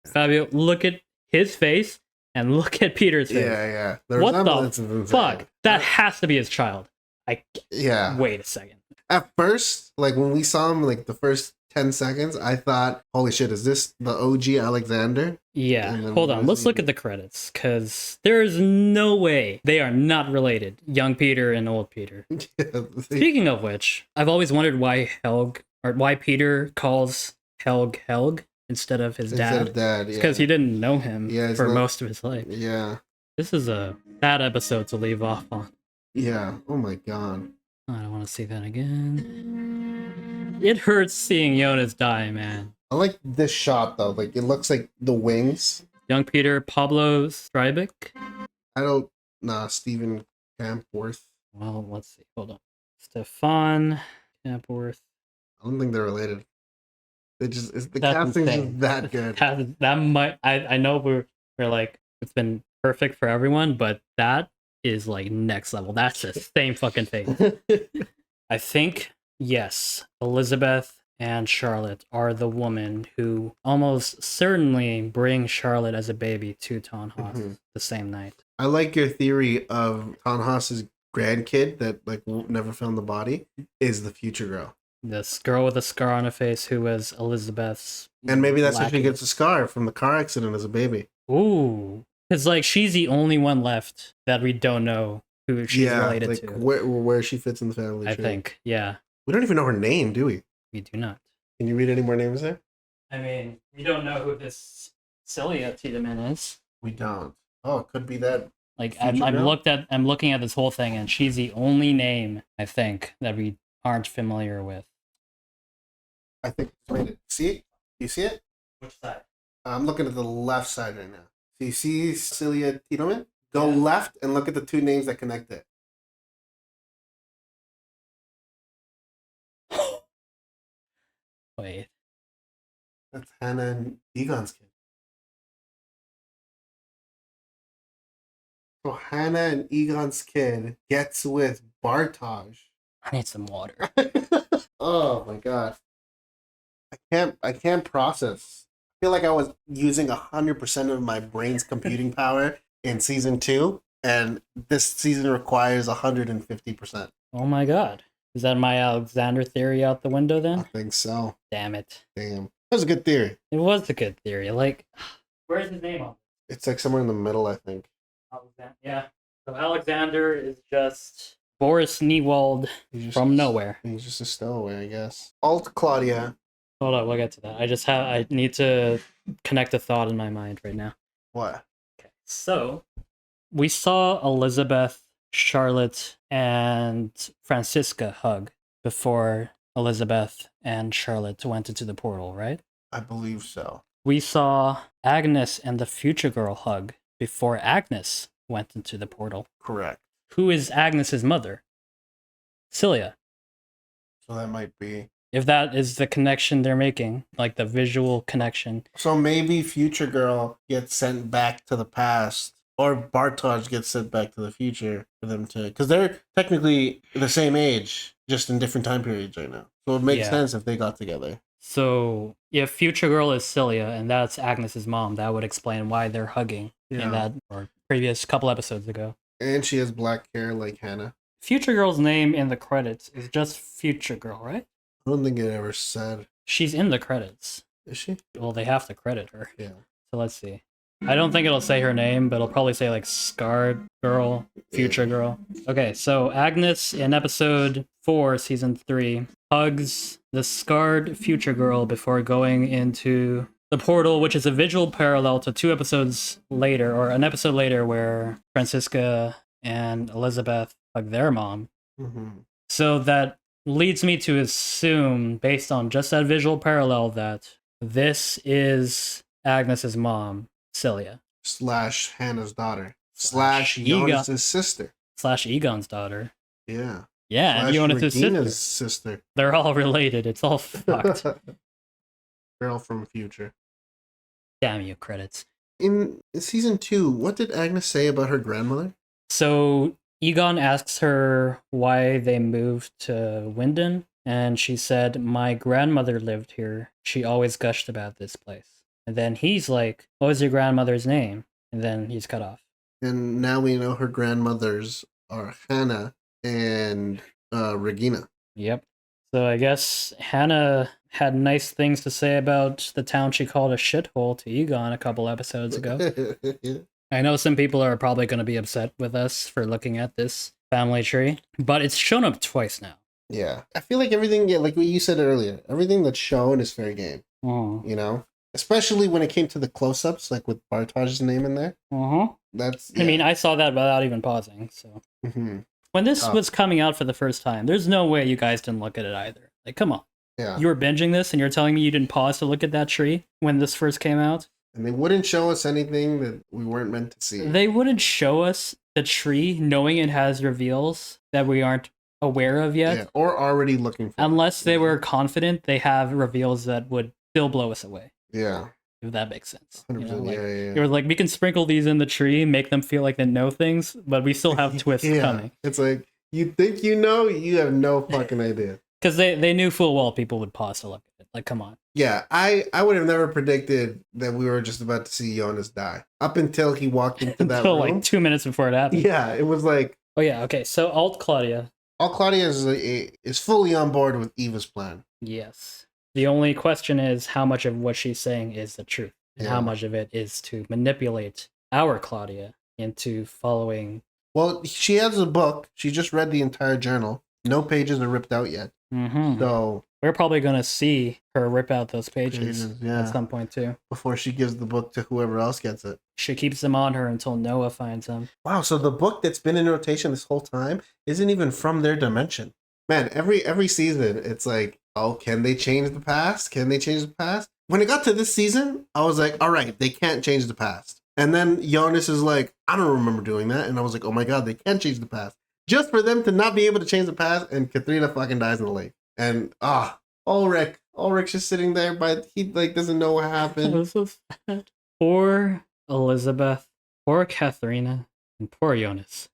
Fabio, look at his face and look at Peter's face. Yeah. What the fuck? That has to be his child. Wait a second. At first, like when we saw him, like the first 10 seconds, I thought, holy shit, is this the OG Alexander? Yeah, hold on. Let's look at the credits, because there is no way they are not related. Young Peter and old Peter. Speaking of which, I've always wondered why Peter calls Helge instead of his dad. Instead of dad, yeah. Because he didn't know him for most of his life. Yeah. This is a bad episode to leave off on. Yeah, oh my god. I don't want to see that again. It hurts seeing Jonas die, man. I like this shot though. Like it looks like the wings. Young Peter, Pablo Strybeck. Stephen Campworth. Well, let's see. Hold on. Stefan Campworth. I don't think they're related. The casting's just that good. That might. I know we're like it's been perfect for everyone, but that is like next level. That's the same fucking face. I think. Yes, Elisabeth and Charlotte are the woman who almost certainly bring Charlotte as a baby to Tannhaus the same night. I like your theory of Tannhaus's grandkid that like never found the body is the future girl. This girl with a scar on her face who was Elisabeth's. And maybe that's why she gets a scar from the car accident as a baby. Ooh. Because like she's the only one left that we don't know who she's related to. Where she fits in the family tree. I think, yeah. We don't even know her name, do we? We do not. Can you read any more names there? I mean, we don't know who this Celia Tidemman is. We don't. Oh, it could be that. Like I'm looking at this whole thing, and she's the only name I think that we aren't familiar with. I think. See it? You see it? Which side? I'm looking at the left side right now. So you see Celia Tidemman? Go left and look at the two names that connect it. Wait. That's Hannah and Egon's kid. So Hannah and Egon's kid gets with Bartosz. I need some water. Oh my god. I can't process. I feel like I was using 100% of my brain's computing power in season 2, and this season requires 150%. Oh my god. Is that my Alexander theory out the window then? I think so. Damn it. Damn. That was a good theory. It was a good theory. Like, where's his name on? It's like somewhere in the middle, I think. Alexander. Yeah. So Alexander is just Boris Niewald from nowhere. He's just a stowaway, I guess. Alt Claudia. Hold on, we'll get to that. I need to connect a thought in my mind right now. What? Okay. So we saw Elisabeth, Charlotte, and Franziska hug before Elisabeth and Charlotte went into the portal, right? I believe so. We saw Agnes and the future girl hug before Agnes went into the portal. Correct. Who is Agnes's mother? Celia. So that might be. If that is the connection they're making, like the visual connection. So maybe future girl gets sent back to the past, or Bartosz gets sent back to the future for them to, because they're technically the same age, just in different time periods right now. So it makes sense if they got together. So if future girl is Celia and that's Agnes's mom, that would explain why they're hugging in that or previous couple episodes ago. And she has black hair like Hannah. Future girl's name in the credits is just future girl, right? I don't think it ever said. She's in the credits. Is she? Well, they have to credit her. Yeah. So let's see. I don't think it'll say her name, but it'll probably say like scarred girl, future girl. Okay, so Agnes in episode 4, season 3, hugs the scarred future girl before going into the portal, which is a visual parallel to 2 episodes later, or an episode later where Franziska and Elisabeth hug their mom. Mm-hmm. So that leads me to assume, based on just that visual parallel, that this is Agnes's mom, Celia. Slash Hannah's daughter. Slash Slash Jonas's sister. Slash Egon's daughter. Yeah. Yeah, and Jonas's Regina's sister. sister. They're all related. It's all fucked. Girl from future. Damn you, credits. In season 2, what did Agnes say about her grandmother? So Egon asks her why they moved to Winden, and she said, "My grandmother lived here. She always gushed about this place." And then he's like, "What was your grandmother's name?" And then he's cut off. And now we know her grandmothers are Hannah and Regina. Yep. So I guess Hannah had nice things to say about the town she called a shithole to Egon a couple episodes ago. I know some people are probably going to be upset with us for looking at this family tree, but it's shown up twice now. Yeah. I feel like everything, like what you said earlier, everything that's shown is fair game. Oh. You know? Especially when it came to the close-ups, like with Bartaj's name in there. Uh-huh. That's... Yeah. I mean, I saw that without even pausing, so... Mm-hmm. When this was coming out for the first time, there's no way you guys didn't look at it either. Like, come on. Yeah. You were binging this and you're telling me you didn't pause to look at that tree when this first came out? And they wouldn't show us anything that we weren't meant to see. They wouldn't show us the tree knowing it has reveals that we aren't aware of yet. Yeah, or already looking for unless they were confident they have reveals that would still blow us away. Yeah. If that makes sense. 100%, You know, like, yeah. It was like, we can sprinkle these in the tree, make them feel like they know things, but we still have twists coming. It's like, you think you know, you have no fucking idea. Because they knew full well people would pause to look at it. Like, come on. Yeah, I would have never predicted that we were just about to see Jonas die. Up until he walked into that room. Like 2 minutes before it happened. Yeah, it was like... Oh yeah, okay, so Alt Claudia. Alt Claudia is fully on board with Eva's plan. Yes. The only question is how much of what she's saying is the truth. And how much of it is to manipulate our Claudia into following... Well, she has a book. She just read the entire journal. No pages are ripped out yet. Mm-hmm. So we're probably going to see her rip out those pages yeah. at some point too. Before she gives the book to whoever else gets it. She keeps them on her until Noah finds them. Wow, so the book that's been in rotation this whole time isn't even from their dimension. Man, every season, it's like, oh, can they change the past? Can they change the past? When it got to this season, I was like, all right, they can't change the past. And then Jonas is like, I don't remember doing that. And I was like, oh my God, they can change the past. Just for them to not be able to change the past, and Katharina fucking dies in the lake. And, Ulrich's just sitting there, but he, like, doesn't know what happened. It was so sad. Poor Elisabeth, poor Katharina, and poor Jonas.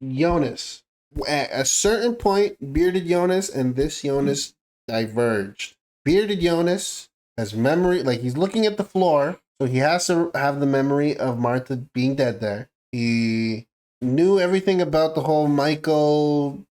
Jonas. At a certain point, bearded Jonas and this Jonas diverged. Bearded Jonas has memory, like, he's looking at the floor, so he has to have the memory of Martha being dead there. He knew everything about the whole mikkel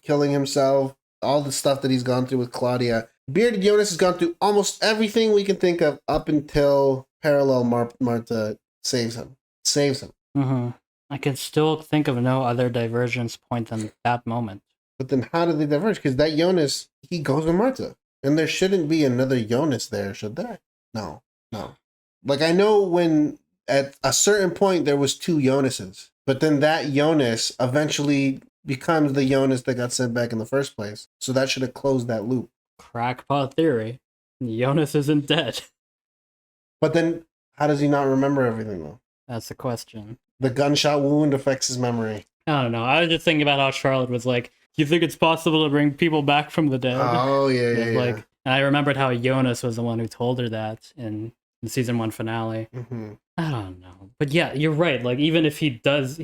killing himself, all the stuff that he's gone through with Claudia. Bearded Jonas has gone through almost everything we can think of up until parallel Martha saves him. Mm-hmm. I can still think of no other divergence point than that moment. But then how did they diverge? Because that Jonas, he goes with Martha. And there shouldn't be another Jonas there, should there? No. Like, I know when at a certain point there was two Jonases, but then that Jonas eventually becomes the Jonas that got sent back in the first place. So that should have closed that loop. Crackpot theory. Jonas isn't dead. But then how does he not remember everything though? That's the question. The gunshot wound affects his memory. I don't know. I was just thinking about how Charlotte was like, do you think it's possible to bring people back from the dead? Oh, yeah. Like, and I remembered how Jonas was the one who told her that in the season 1 finale. Mm-hmm. I don't know. But yeah, you're right. Like, even if he does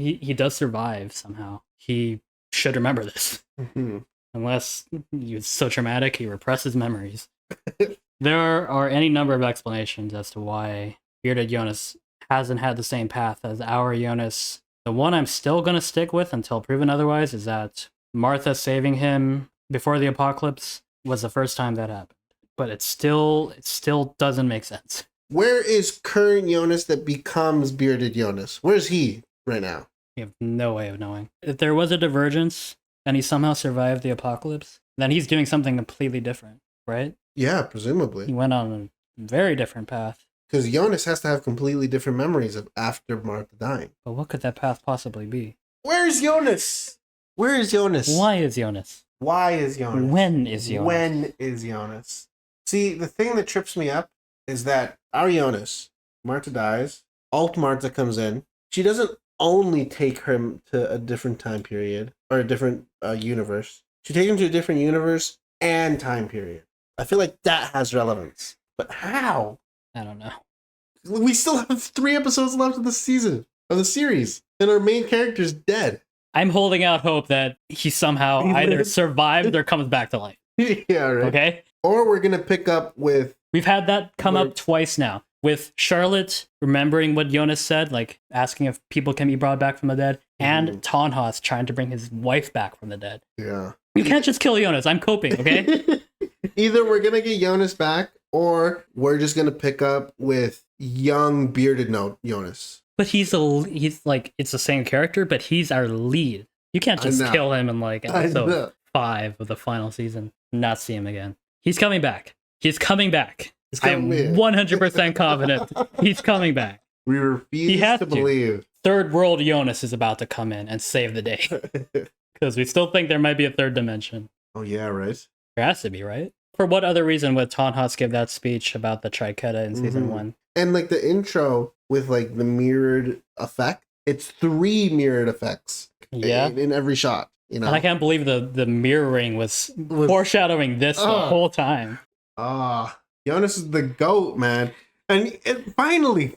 survive somehow, he should remember this. Mm-hmm. Unless it's so traumatic, he represses memories. There are any number of explanations as to why bearded Jonas hasn't had the same path as our Jonas. The one I'm still going to stick with until proven otherwise is that Martha saving him before the apocalypse was the first time that happened. But it still doesn't make sense. Where is current Jonas that becomes bearded Jonas? Where's he right now? You have no way of knowing. If there was a divergence and he somehow survived the apocalypse, then he's doing something completely different, right? Yeah, presumably. He went on a very different path. Because Jonas has to have completely different memories of after Martha dying. But what could that path possibly be? Where's Jonas? Where is Jonas? Why is Jonas? Why is Jonas? When is Jonas? When is Jonas? See, the thing that trips me up is that our Jonas, Martha dies, alt Martha comes in. She doesn't only take him to a different time period or a different universe. She takes him to a different universe and time period. I feel like that has relevance. But how? I don't know. We still have 3 episodes left of the season, of the series, and our main character's dead. I'm holding out hope that he somehow either survived or comes back to life. Yeah, right. Okay? Or we're going to pick up with... We've had that come up twice now. With Charlotte remembering what Jonas said, like asking if people can be brought back from the dead, and Tannhaus trying to bring his wife back from the dead. Yeah. You can't just kill Jonas. I'm coping, okay? Either we're going to get Jonas back, or we're just going to pick up with young bearded Jonas. But he's like, it's the same character, but he's our lead. You can't just kill him in like episode 5 of the final season and not see him again. He's coming back. He's coming back. I'm 100% confident he's coming back. We refuse to believe. Third world Jonas is about to come in and save the day. Because we still think there might be a third dimension. Oh yeah, right? There has to be, right? For what other reason would Tannhaus give that speech about the triqueta in season 1? And like the intro with like the mirrored effect, it's 3 mirrored effects in every shot. You know? And I can't believe the mirroring was foreshadowing this the whole time. Jonas is the GOAT, man. And finally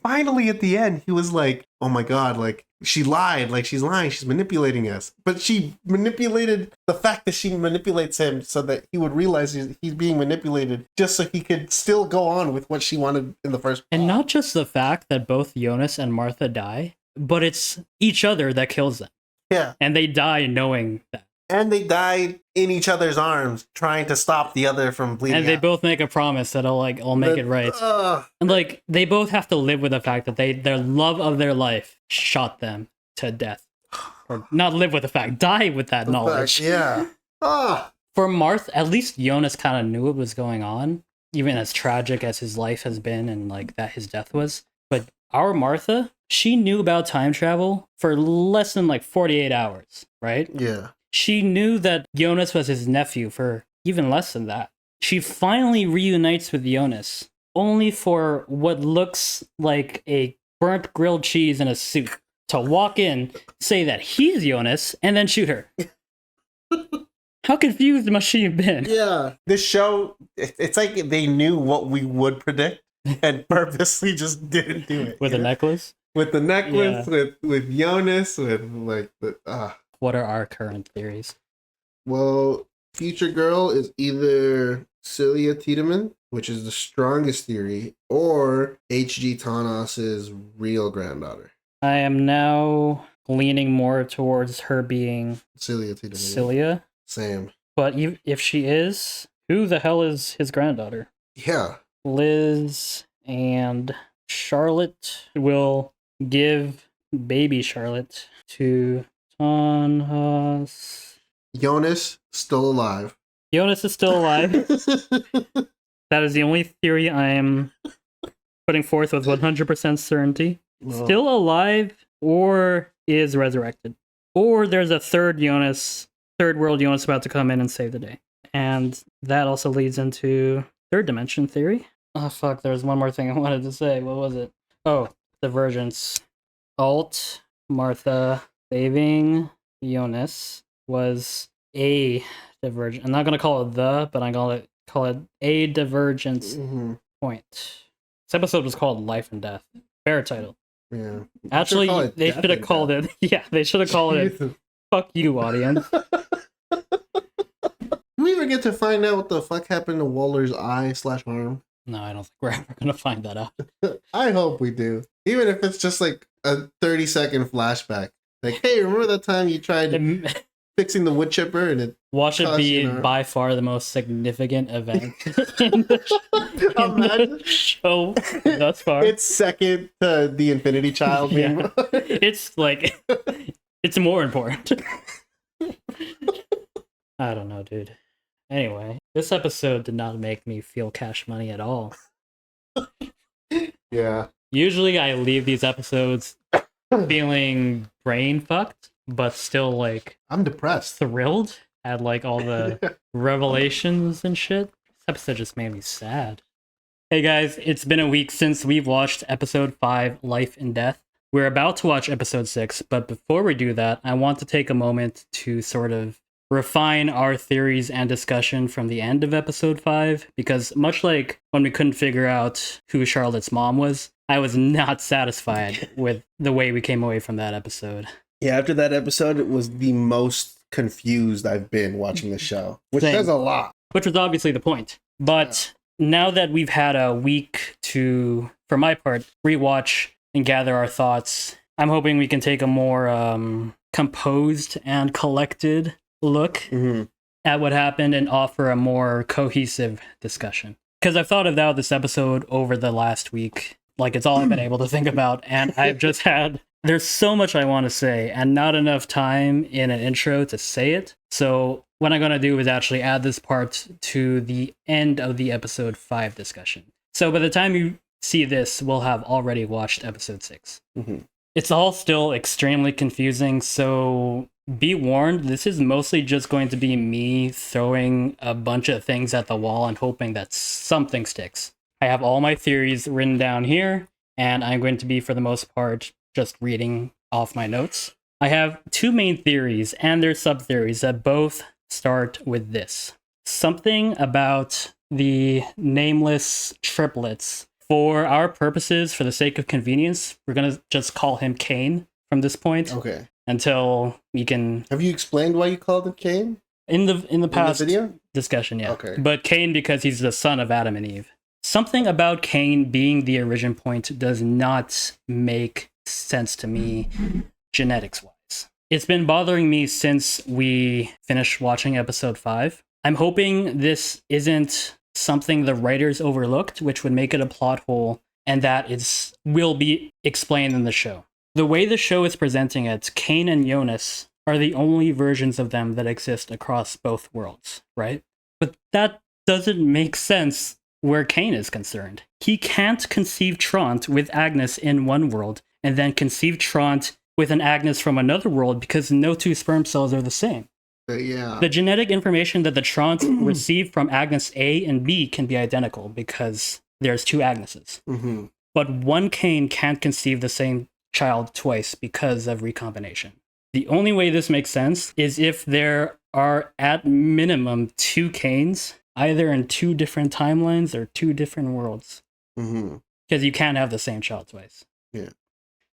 at the end, he was like, oh my God, like, she lied, like, she's lying, she's manipulating us. But she manipulated the fact that she manipulates him so that he would realize he's being manipulated just so he could still go on with what she wanted in the first place. And not just the fact that both Jonas and Martha die, but it's each other that kills them. Yeah. And they die knowing that. And they die in each other's arms, trying to stop the other from bleeding. And they both make a promise that I'll make it right. And like they both have to live with the fact that their love of their life shot them to death, or not live with the fact, die with that knowledge. Yeah. For Martha, at least Jonas kind of knew what was going on, even as tragic as his life has been, and like that his death was. But our Martha, she knew about time travel for less than like 48 hours, right? Yeah. She knew that Jonas was his nephew for even less than that. She finally reunites with Jonas, only for what looks like a burnt grilled cheese in a suit to walk in, say that he's Jonas, and then shoot her. How confused must she have been? Yeah. This show, it's like they knew what we would predict and purposely just didn't do it. With a necklace? With the necklace, with Jonas, with like the... What are our current theories? Well, Future Girl is either Celia Tiedemann, which is the strongest theory, or H.G. Tannhaus's real granddaughter. I am now leaning more towards her being Celia Tiedemann. Celia. Same. But if she is, who the hell is his granddaughter? Yeah. Liz and Charlotte will give baby Charlotte to Tannhaus. Jonas still alive. Jonas is still alive. That is the only theory I am putting forth with 100% certainty. Well, Still alive or is resurrected. Or there's a third world Jonas about to come in and save the day. And that also leads into third dimension theory. Oh fuck, there's one more thing I wanted to say. What was it? Oh, divergence. Alt Martha saving Jonas was a divergence. I'm not gonna call it the, but I'm gonna call it a divergence point. This episode was called Life and Death. Fair title. Yeah. Actually, they should have called it. Yeah, they should have called it. Fuck you, audience. Do we ever get to find out what the fuck happened to Waller's eye/arm? No, I don't think we're ever gonna find that out. I hope we do. Even if it's just like a 30-second flashback. Like, hey, remember that time you tried fixing the wood chipper and it Watch it be by far the most significant event in the show thus far. It's second to the Infinity Child. Yeah. It's like, it's more important. I don't know, dude. Anyway, this episode did not make me feel cash money at all. Yeah. Usually I leave these episodes feeling brain fucked, but still like I'm depressed. thrilled at like all the revelations and shit. This episode just made me sad. Hey guys, it's been a week since we've watched episode 5, Life and Death. We're about to watch episode 6, but before we do that, I want to take a moment to sort of refine our theories and discussion from the end of episode 5, because much like when we couldn't figure out who Charlotte's mom was, I was not satisfied with the way we came away from that episode. Yeah, after that episode, it was the most confused I've been watching the show, which says a lot. Which was obviously the point. But now that we've had a week to, for my part, rewatch and gather our thoughts, I'm hoping we can take a more composed and collected look at what happened and offer a more cohesive discussion. Because I've thought about this episode over the last week, like it's all I've been able to think about, and I've just had, there's so much I want to say and not enough time in an intro to say it. So what I'm going to do is actually add this part to the end of the episode 5 discussion. So by the time you see this, we'll have already watched episode 6. It's all still extremely confusing, so be warned, this is mostly just going to be me throwing a bunch of things at the wall and hoping that something sticks. I have all my theories written down here, and I'm going to be, for the most part, just reading off my notes. I have 2 main theories and their sub-theories that both start with this. Something about the nameless triplets. For our purposes, for the sake of convenience, we're going to just call him Cain from this point. Okay. Until we can... Have you explained why you called him Cain? In the past video? Discussion, yeah. Okay. But Cain because he's the son of Adam and Eve. Something about Cain being the origin point does not make sense to me genetics-wise. It's been bothering me since we finished watching episode 5. I'm hoping this isn't something the writers overlooked, which would make it a plot hole, and that will be explained in the show. The way the show is presenting it, Cain and Jonas are the only versions of them that exist across both worlds, right? But that doesn't make sense where Cain is concerned. He can't conceive Tronte with Agnes in one world, and then conceive Tronte with an Agnes from another world because no 2 sperm cells are the same. Yeah. The genetic information that the Tronte received from Agnes A and B can be identical because there's 2 Agneses. But one Cain can't conceive the same child twice because of recombination. The only way this makes sense is if there are at minimum 2 Cains, either in 2 different timelines or 2 different worlds. Because you can't have the same child twice. Yeah.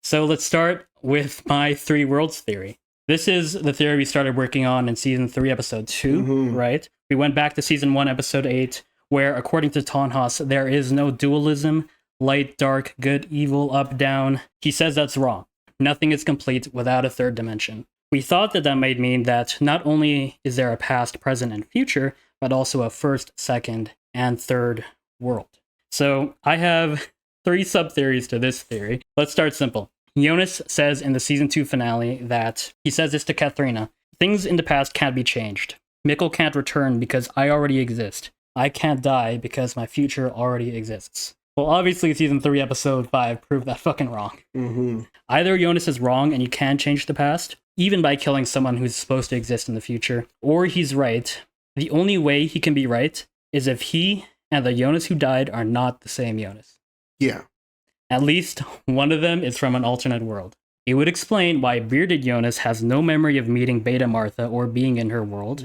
So let's start with my 3 worlds theory. This is the theory we started working on in season 3, episode 2, right? We went back to season 1, episode 8, where according to Tannhaus, there is no dualism, light, dark, good, evil, up, down. He says that's wrong. Nothing is complete without a 3rd dimension. We thought that might mean that not only is there a past, present, and future, but also a 1st, 2nd, and 3rd world. So I have 3 sub-theories to this theory. Let's start simple. Jonas says in the season 2 finale that, he says this to Katharina, things in the past can't be changed. Mikkel can't return because I already exist. I can't die because my future already exists. Well, obviously season 3, episode 5 proved that fucking wrong. Either Jonas is wrong and you can change the past, even by killing someone who's supposed to exist in the future, or he's right. The only way he can be right is if he and the Jonas who died are not the same Jonas. Yeah. At least one of them is from an alternate world. It would explain why bearded Jonas has no memory of meeting Beta Martha or being in her world.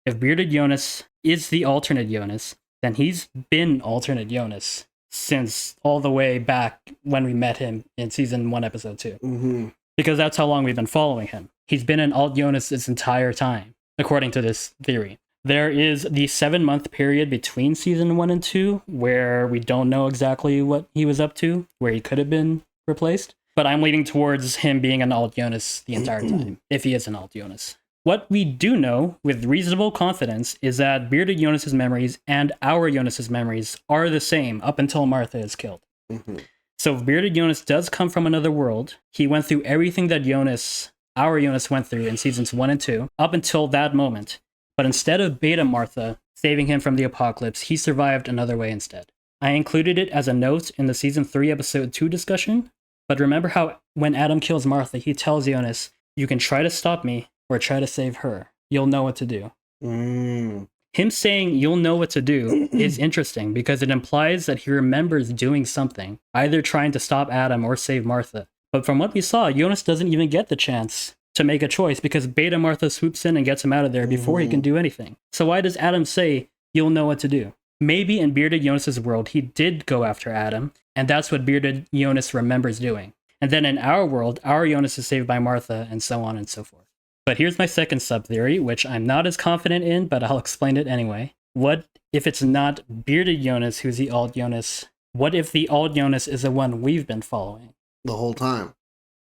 If bearded Jonas is the alternate Jonas, then he's been alternate Jonas since all the way back when we met him in season 1, episode 2. Because that's how long we've been following him. He's been an alt Jonas this entire time, according to this theory. There is the 7-month period between season 1 and 2 where we don't know exactly what he was up to, where he could have been replaced. But I'm leaning towards him being an alt Jonas the entire time, if he is an alt Jonas. What we do know with reasonable confidence is that bearded Jonas's memories and our Jonas's memories are the same up until Martha is killed. So if bearded Jonas does come from another world, he went through everything that our Jonas went through in seasons 1 and 2 up until that moment. But instead of Beta Martha saving him from the apocalypse, he survived another way instead. I included it as a note in the season 3, episode 2 discussion. But remember how when Adam kills Martha, he tells Jonas, you can try to stop me or try to save her. You'll know what to do. Him saying you'll know what to do is interesting because it implies that he remembers doing something, either trying to stop Adam or save Martha. But from what we saw, Jonas doesn't even get the chance to make a choice because Beta Martha swoops in and gets him out of there before he can do anything. So why does Adam say, you'll know what to do? Maybe in Bearded Jonas's world, he did go after Adam, and that's what Bearded Jonas remembers doing. And then in our world, our Jonas is saved by Martha, and so on and so forth. But here's my second sub-theory, which I'm not as confident in, but I'll explain it anyway. What if it's not Bearded Jonas who's the alt Jonas? What if the alt Jonas is the one we've been following? The whole time.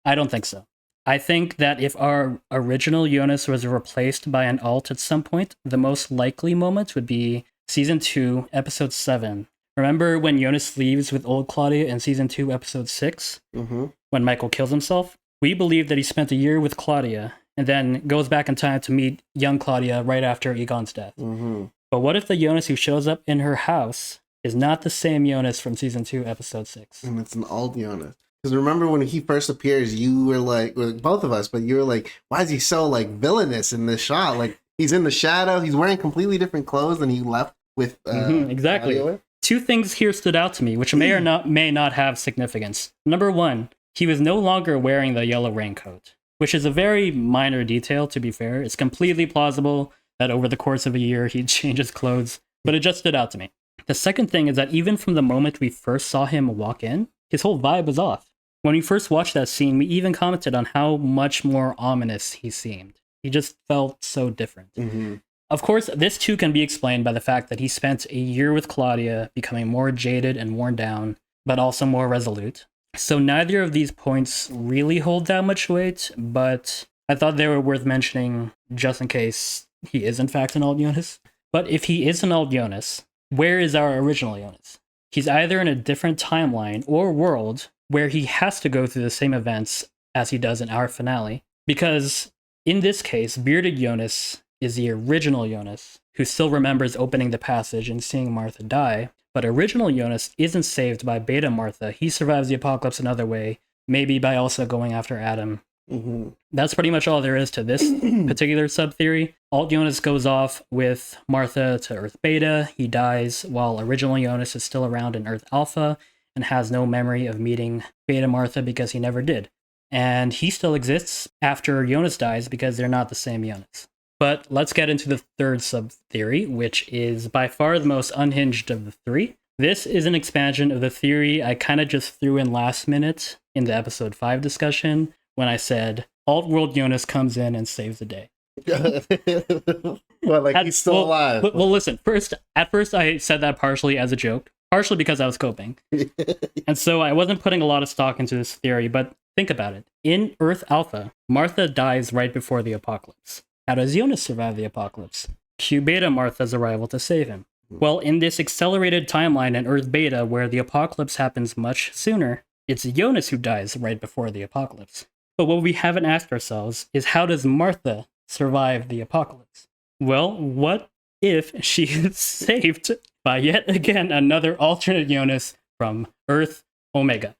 I don't think so. I think that if our original Jonas was replaced by an alt at some point, the most likely moment would be Season 2, Episode 7. Remember when Jonas leaves with old Claudia in Season 2, Episode 6? When Mikkel kills himself? We believe that he spent a year with Claudia, and then goes back in time to meet young Claudia right after Egon's death. But what if the Jonas who shows up in her house is not the same Jonas from Season 2, Episode 6? And it's an alt Jonas. Because remember when he first appears, you were like, well, both of us, but you were like, why is he so like villainous in this shot? Like he's in the shadow, he's wearing completely different clothes than he left with. Exactly. Claudia. Two things here stood out to me, which may or may not have significance. Number one, he was no longer wearing the yellow raincoat, which is a very minor detail, to be fair. It's completely plausible that over the course of a year he'd change his clothes, but it just stood out to me. The second thing is that even from the moment we first saw him walk in, his whole vibe was off. When we first watched that scene, we even commented on how much more ominous he seemed. He just felt so different. Of course, this too can be explained by the fact that he spent a year with Claudia, becoming more jaded and worn down, but also more resolute. So neither of these points really hold that much weight, but I thought they were worth mentioning just in case he is in fact an alt Jonas. But if he is an alt Jonas, where is our original Jonas? He's either in a different timeline or world where he has to go through the same events as he does in our finale, because in this case, Bearded Jonas is the original Jonas, who still remembers opening the passage and seeing Martha die, but original Jonas isn't saved by Beta Martha. He survives the apocalypse another way, maybe by also going after Adam. That's pretty much all there is to this particular sub-theory. Alt Jonas goes off with Martha to Earth Beta, he dies, while original Jonas is still around in Earth Alpha, and has no memory of meeting Beta Martha because he never did. And he still exists after Jonas dies because they're not the same Jonas. But let's get into the third sub-theory, which is by far the most unhinged of the three. This is an expansion of the theory I kind of just threw in last minute in the episode 5 discussion when I said, Alt-World Jonas comes in and saves the day. Well, like he's still alive. Well, listen, at first I said that partially as a joke, partially because I was coping. And so I wasn't putting a lot of stock into this theory, but think about it. In Earth Alpha, Martha dies right before the apocalypse. How does Jonas survive the apocalypse? Cue Beta Martha's arrival to save him. Well, in this accelerated timeline in Earth Beta, where the apocalypse happens much sooner, it's Jonas who dies right before the apocalypse. But what we haven't asked ourselves is, how does Martha survive the apocalypse? Well, what if she is saved by yet again another alternate Jonas from Earth Omega?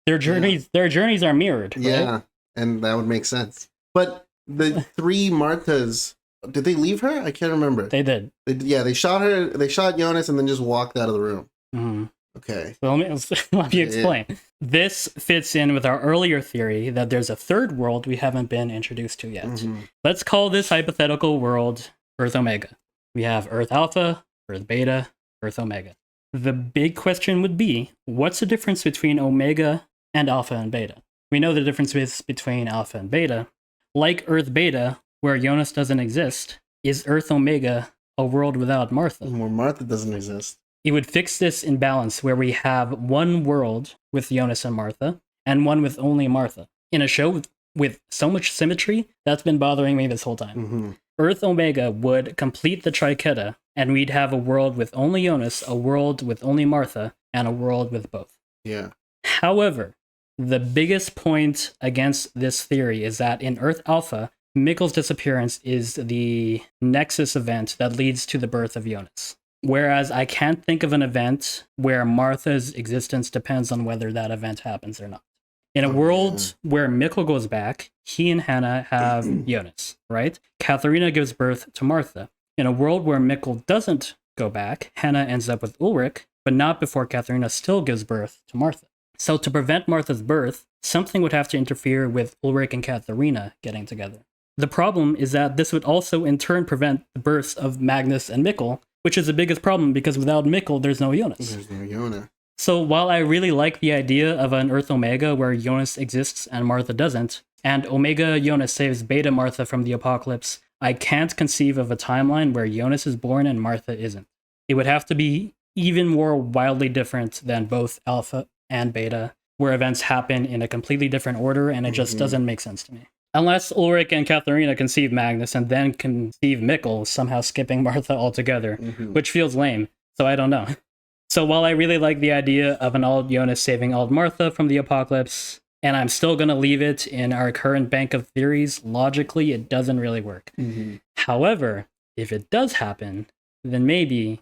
Their journeys are mirrored, right? Yeah, and that would make sense. But the three Marthas, did they leave her? I can't remember. They did. They shot her. They shot Jonas and then just walked out of the room. Okay. So let me explain. This fits in with our earlier theory that there's a third world we haven't been introduced to yet. Let's call this hypothetical world Earth Omega. We have Earth Alpha, Earth Beta, Earth Omega. The big question would be, what's the difference between Omega and Alpha and Beta? We know the difference is between Alpha and Beta. Like Earth Beta, where Jonas doesn't exist, is Earth Omega a world without Martha? Where Martha doesn't exist. It would fix this imbalance where we have one world with Jonas and Martha, and one with only Martha. In a show with so much symmetry, that's been bothering me this whole time. Earth Omega would complete the trichetta, and we'd have a world with only Jonas, a world with only Martha, and a world with both. Yeah. However, the biggest point against this theory is that in Earth Alpha, Mikkel's disappearance is the nexus event that leads to the birth of Jonas. Whereas I can't think of an event where Martha's existence depends on whether that event happens or not. In a world where Mikkel goes back, he and Hannah have Jonas, right? Katharina gives birth to Martha. In a world where Mikkel doesn't go back, Hannah ends up with Ulrich, but not before Katharina still gives birth to Martha. So to prevent Martha's birth, something would have to interfere with Ulrich and Katharina getting together. The problem is that this would also in turn prevent the births of Magnus and Mikkel, which is the biggest problem because without Mikkel, there's no Jonas. There's no Jonas. So while I really like the idea of an Earth Omega where Jonas exists and Martha doesn't, and Omega Jonas saves Beta Martha from the apocalypse, I can't conceive of a timeline where Jonas is born and Martha isn't. It would have to be even more wildly different than both Alpha and Beta, where events happen in a completely different order, and it just doesn't make sense to me. Unless Ulrich and Katharina conceive Magnus and then conceive Mikkel, somehow skipping Martha altogether, which feels lame, so I don't know. So while I really like the idea of an old Jonas saving old Martha from the apocalypse, and I'm still going to leave it in our current bank of theories, logically it doesn't really work. However, if it does happen, then maybe...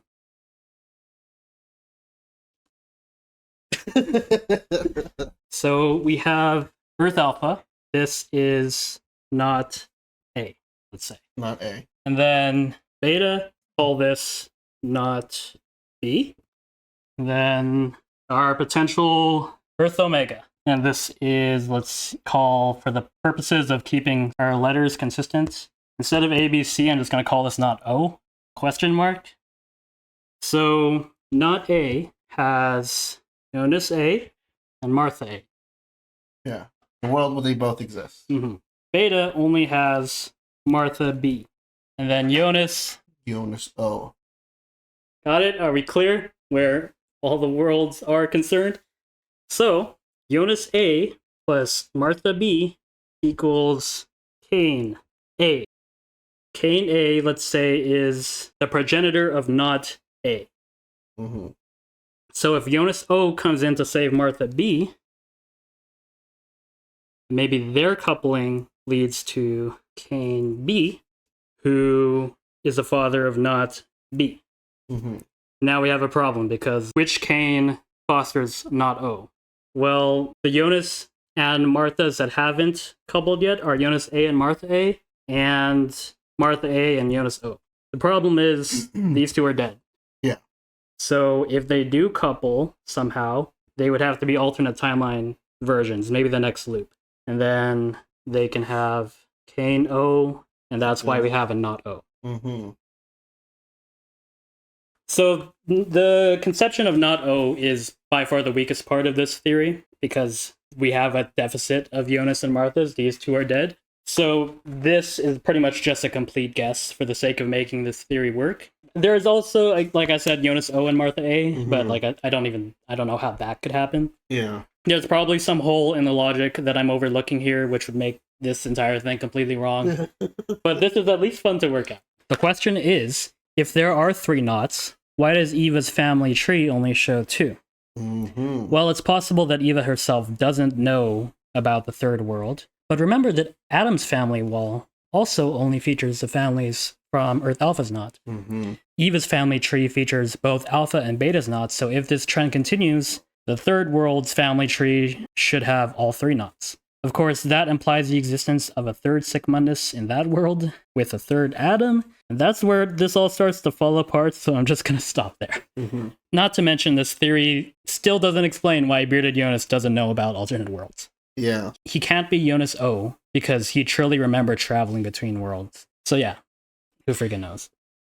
So we have Earth Alpha. This is not A, let's say. Not A. And then Beta, call this not B. And then our potential Earth Omega. And this is, let's call, for the purposes of keeping our letters consistent, instead of A, B, C, I'm just going to call this not O, question mark. So not A has Jonas A and Martha A. Yeah. The world where they both exist. Beta only has Martha B. And then Jonas O. Got it? Are we clear where all the worlds are concerned? So, Jonas A plus Martha B equals Cain A. Cain A, let's say, is the progenitor of not A. So if Jonas O comes in to save Martha B, maybe their coupling leads to Cain B, who is the father of not B. Now we have a problem because which Cain fosters not O? Well, the Jonas and Marthas that haven't coupled yet are Jonas A and Martha A, and Martha A and Jonas O. The problem is these two are dead. Yeah. So if they do couple somehow, they would have to be alternate timeline versions, maybe the next loop. And then they can have Cain O, and that's why we have a not O. So the conception of not O is by far the weakest part of this theory, because we have a deficit of Jonas and Marthas. These two are dead. So this is pretty much just a complete guess for the sake of making this theory work. There's also, like I said, Jonas O and Martha A, but like I don't know how that could happen. Yeah. There's probably some hole in the logic that I'm overlooking here, which would make this entire thing completely wrong. But this is at least fun to work out. The question is, if there are 3 knots, why does Eva's family tree only show 2? Well, it's possible that Eva herself doesn't know about the third world, but remember that Adam's family wall also only features the families from Earth Alpha's knot. Eva's family tree features both Alpha and Beta's knots, so if this trend continues, the third world's family tree should have all 3 knots. Of course, that implies the existence of a third Sigmundus in that world, with a third Adam, and that's where this all starts to fall apart, so I'm just going to stop there. Not to mention, this theory still doesn't explain why Bearded Jonas doesn't know about alternate worlds. Yeah. He can't be Jonas O, because he truly remembered traveling between worlds. So yeah, who freaking knows?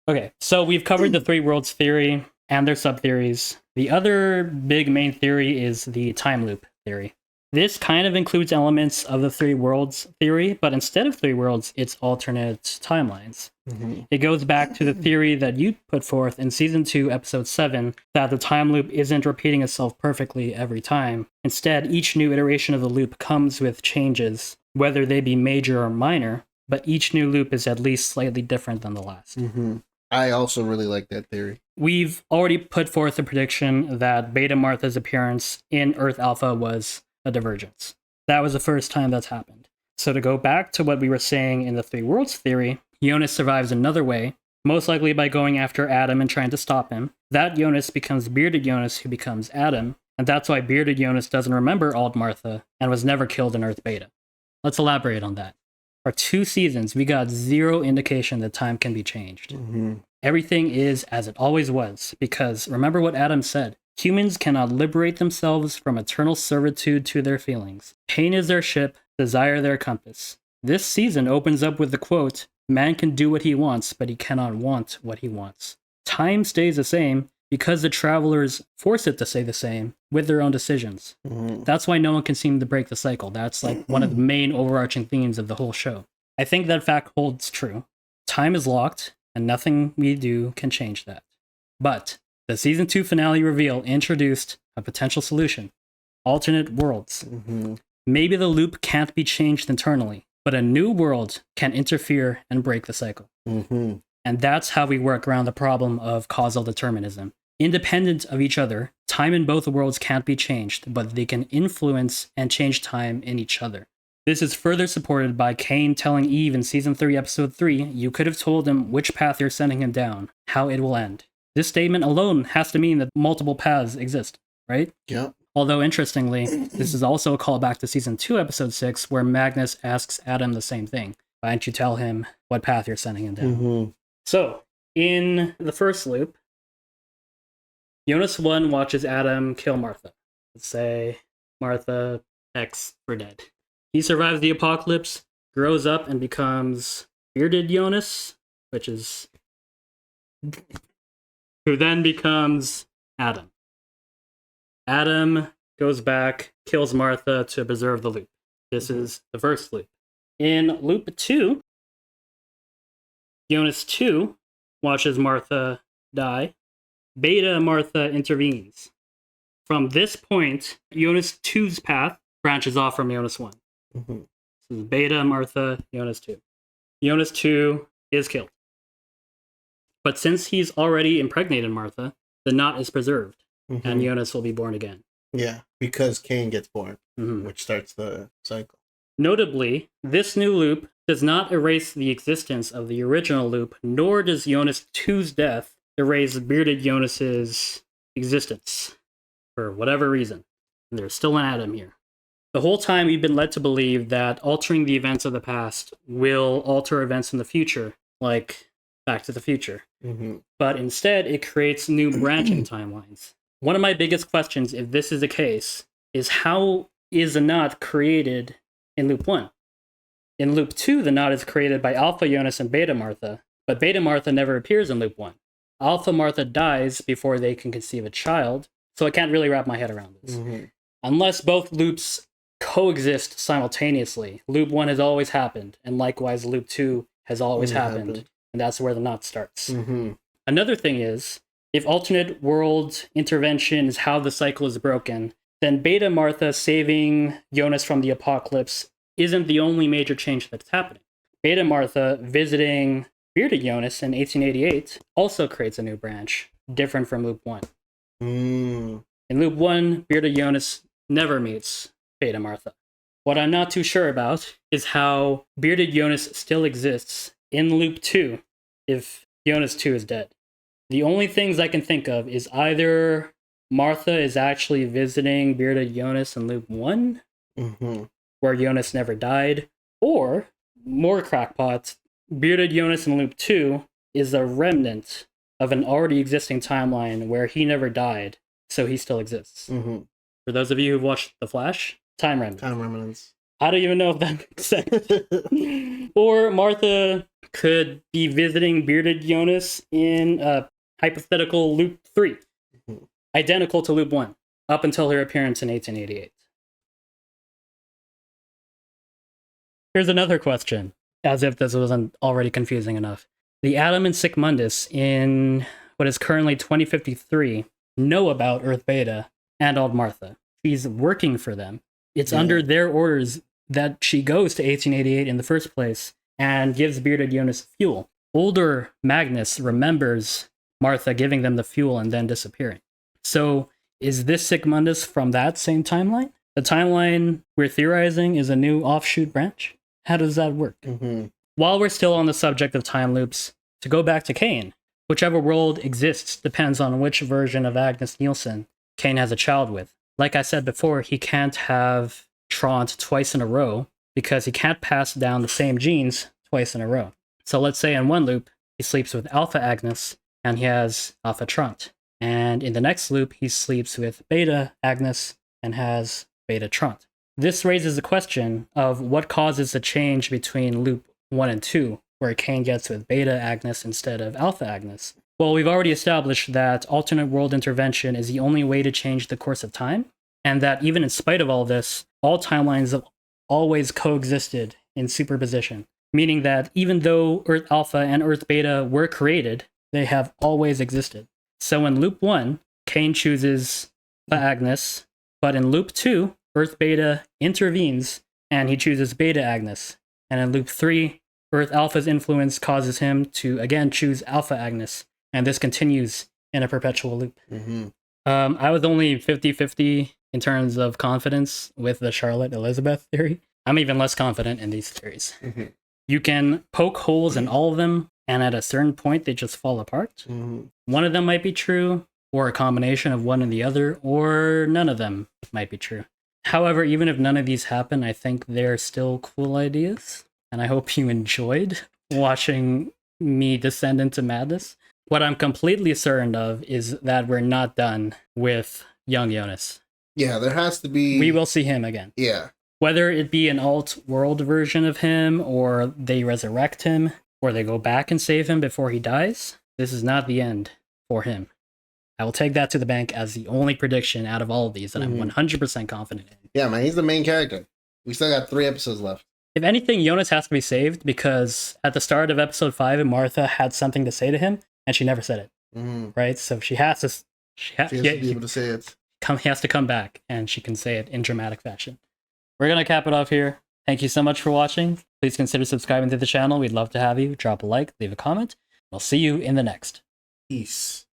Okay, so we've covered the 3 worlds theory and their sub-theories. The other big main theory is the time loop theory. This kind of includes elements of the 3 worlds theory, but instead of 3 worlds, it's alternate timelines. It goes back to the theory that you put forth in Season 2, Episode 7, that the time loop isn't repeating itself perfectly every time. Instead, each new iteration of the loop comes with changes, whether they be major or minor, but each new loop is at least slightly different than the last. I also really like that theory. We've already put forth a prediction that Beta Martha's appearance in Earth Alpha was a divergence. That was the first time that's happened. So to go back to what we were saying in the 3 worlds theory, Jonas survives another way, most likely by going after Adam and trying to stop him. That Jonas becomes Bearded Jonas, who becomes Adam, And that's why bearded Jonas doesn't remember old Martha and was never killed in Earth Beta. Let's elaborate on that. For 2 seasons, we got zero indication that time can be changed. Everything is as it always was, because remember what Adam said. Humans cannot liberate themselves from eternal servitude to their feelings. Pain is their ship, desire their compass. This season opens up with the quote, "Man can do what he wants, but he cannot want what he wants." Time stays the same because the travelers force it to stay the same with their own decisions. That's why no one can seem to break the cycle. That's like one of the main overarching themes of the whole show. I think that fact holds true. Time is locked, and nothing we do can change that. But the season 2 finale reveal introduced a potential solution. Alternate worlds. Maybe the loop can't be changed internally, but a new world can interfere and break the cycle. And that's how we work around the problem of causal determinism. Independent of each other, time in both worlds can't be changed, but they can influence and change time in each other. This is further supported by Cain telling Eve in Season 3, Episode 3, "You could have told him which path you're sending him down, how it will end." This statement alone has to mean that multiple paths exist, right? Yeah. Although, interestingly, this is also a callback to Season 2, Episode 6, where Magnus asks Adam the same thing. Why don't you tell him what path you're sending him down? So, in the first loop, Jonas 1 watches Adam kill Martha. Let's say Martha X for dead. He survives the apocalypse, grows up, and becomes bearded Jonas, which is... who then becomes Adam. Adam goes back, kills Martha to preserve the loop. This is the first loop. In loop 2, Jonas 2 watches Martha die. Beta Martha intervenes. From this point, Jonas 2's path branches off from Jonas 1. This is Beta Martha, Jonas 2. Jonas 2 is killed. But since he's already impregnated Martha, the knot is preserved, and Jonas will be born again. Yeah, because Cain gets born, which starts the cycle. Notably, this new loop does not erase the existence of the original loop, nor does Jonas 2's death erase bearded Jonas's existence, for whatever reason. And there's still an Adam here. The whole time we've been led to believe that altering the events of the past will alter events in the future, like Back to the Future. But instead, it creates new branching timelines. One of my biggest questions, if this is the case, is how is a knot created in loop 1? In loop 2, the knot is created by Alpha Jonas and Beta Martha, but Beta Martha never appears in loop 1. Alpha Martha dies before they can conceive a child, so I can't really wrap my head around this. Unless both loops coexist simultaneously. Loop 1 has always happened, and likewise loop 2 has always happened, and that's where the knot starts. Another thing is, if alternate world intervention is how the cycle is broken, then Beta Martha saving Jonas from the apocalypse isn't the only major change that's happening. Beta Martha visiting bearded Jonas in 1888 also creates a new branch, different from loop 1. In loop 1, bearded Jonas never meets Beta Martha. What I'm not too sure about is how bearded Jonas still exists in loop 2 if Jonas 2 is dead. The only things I can think of is either Martha is actually visiting bearded Jonas in loop 1, where Jonas never died, or, more crackpot, bearded Jonas in loop 2 is a remnant of an already existing timeline where he never died, so he still exists. For those of you who've watched The Flash, time remnants. I don't even know if that makes sense. Or Martha could be visiting bearded Jonas in a hypothetical loop 3, identical to loop 1, up until her appearance in 1888. Here's another question, as if this wasn't already confusing enough. The Adam and Sigmundus in what is currently 2053 know about Earth Beta and old Martha. She's working for them. It's under their orders that she goes to 1888 in the first place and gives bearded Jonas fuel. Older Magnus remembers Martha giving them the fuel and then disappearing. So is this Sigmundus from that same timeline? The timeline we're theorizing is a new offshoot branch? How does that work? While we're still on the subject of time loops, to go back to Cain, whichever world exists depends on which version of Agnes Nielsen Cain has a child with. like I said before, he can't have Tronte twice in a row because he can't pass down the same genes twice in a row. So let's say in one loop, he sleeps with alpha Agnes and he has alpha Tronte. And in the next loop, he sleeps with beta Agnes and has beta Tronte. This raises the question of what causes the change between loop 1 and 2, where Cain gets with beta Agnes instead of alpha Agnes. Well, we've already established that alternate world intervention is the only way to change the course of time, and that even in spite of all this, all timelines have always coexisted in superposition, meaning that even though Earth Alpha and Earth Beta were created, they have always existed. So in loop 1, Cain chooses Agnes, but in loop 2, Earth Beta intervenes and he chooses beta Agnes. And in loop 3, Earth Alpha's influence causes him to again choose alpha Agnes. And this continues in a perpetual loop. I was only 50-50 in terms of confidence with the Charlotte Elizabeth theory. I'm even less confident in these theories. You can poke holes in all of them, and at a certain point, they just fall apart. One of them might be true, or a combination of one and the other, or none of them might be true. However, even if none of these happen, I think they're still cool ideas, and I hope you enjoyed watching me descend into madness. What I'm completely certain of is that we're not done with young Jonas. Yeah, there has to be... We will see him again. Yeah. Whether it be an alt-world version of him, or they resurrect him, or they go back and save him before he dies, this is not the end for him. I will take that to the bank as the only prediction out of all of these that I'm 100% confident in. Yeah, man, he's the main character. We still got 3 episodes left. If anything, Jonas has to be saved because at the start of episode 5, Martha had something to say to him, and she never said it. Right? So she has to... She has to be able to say it. He has to come back, and she can say it in dramatic fashion. We're going to cap it off here. Thank you so much for watching. Please consider subscribing to the channel. We'd love to have you. Drop a like, leave a comment. We'll see you in the next. Peace.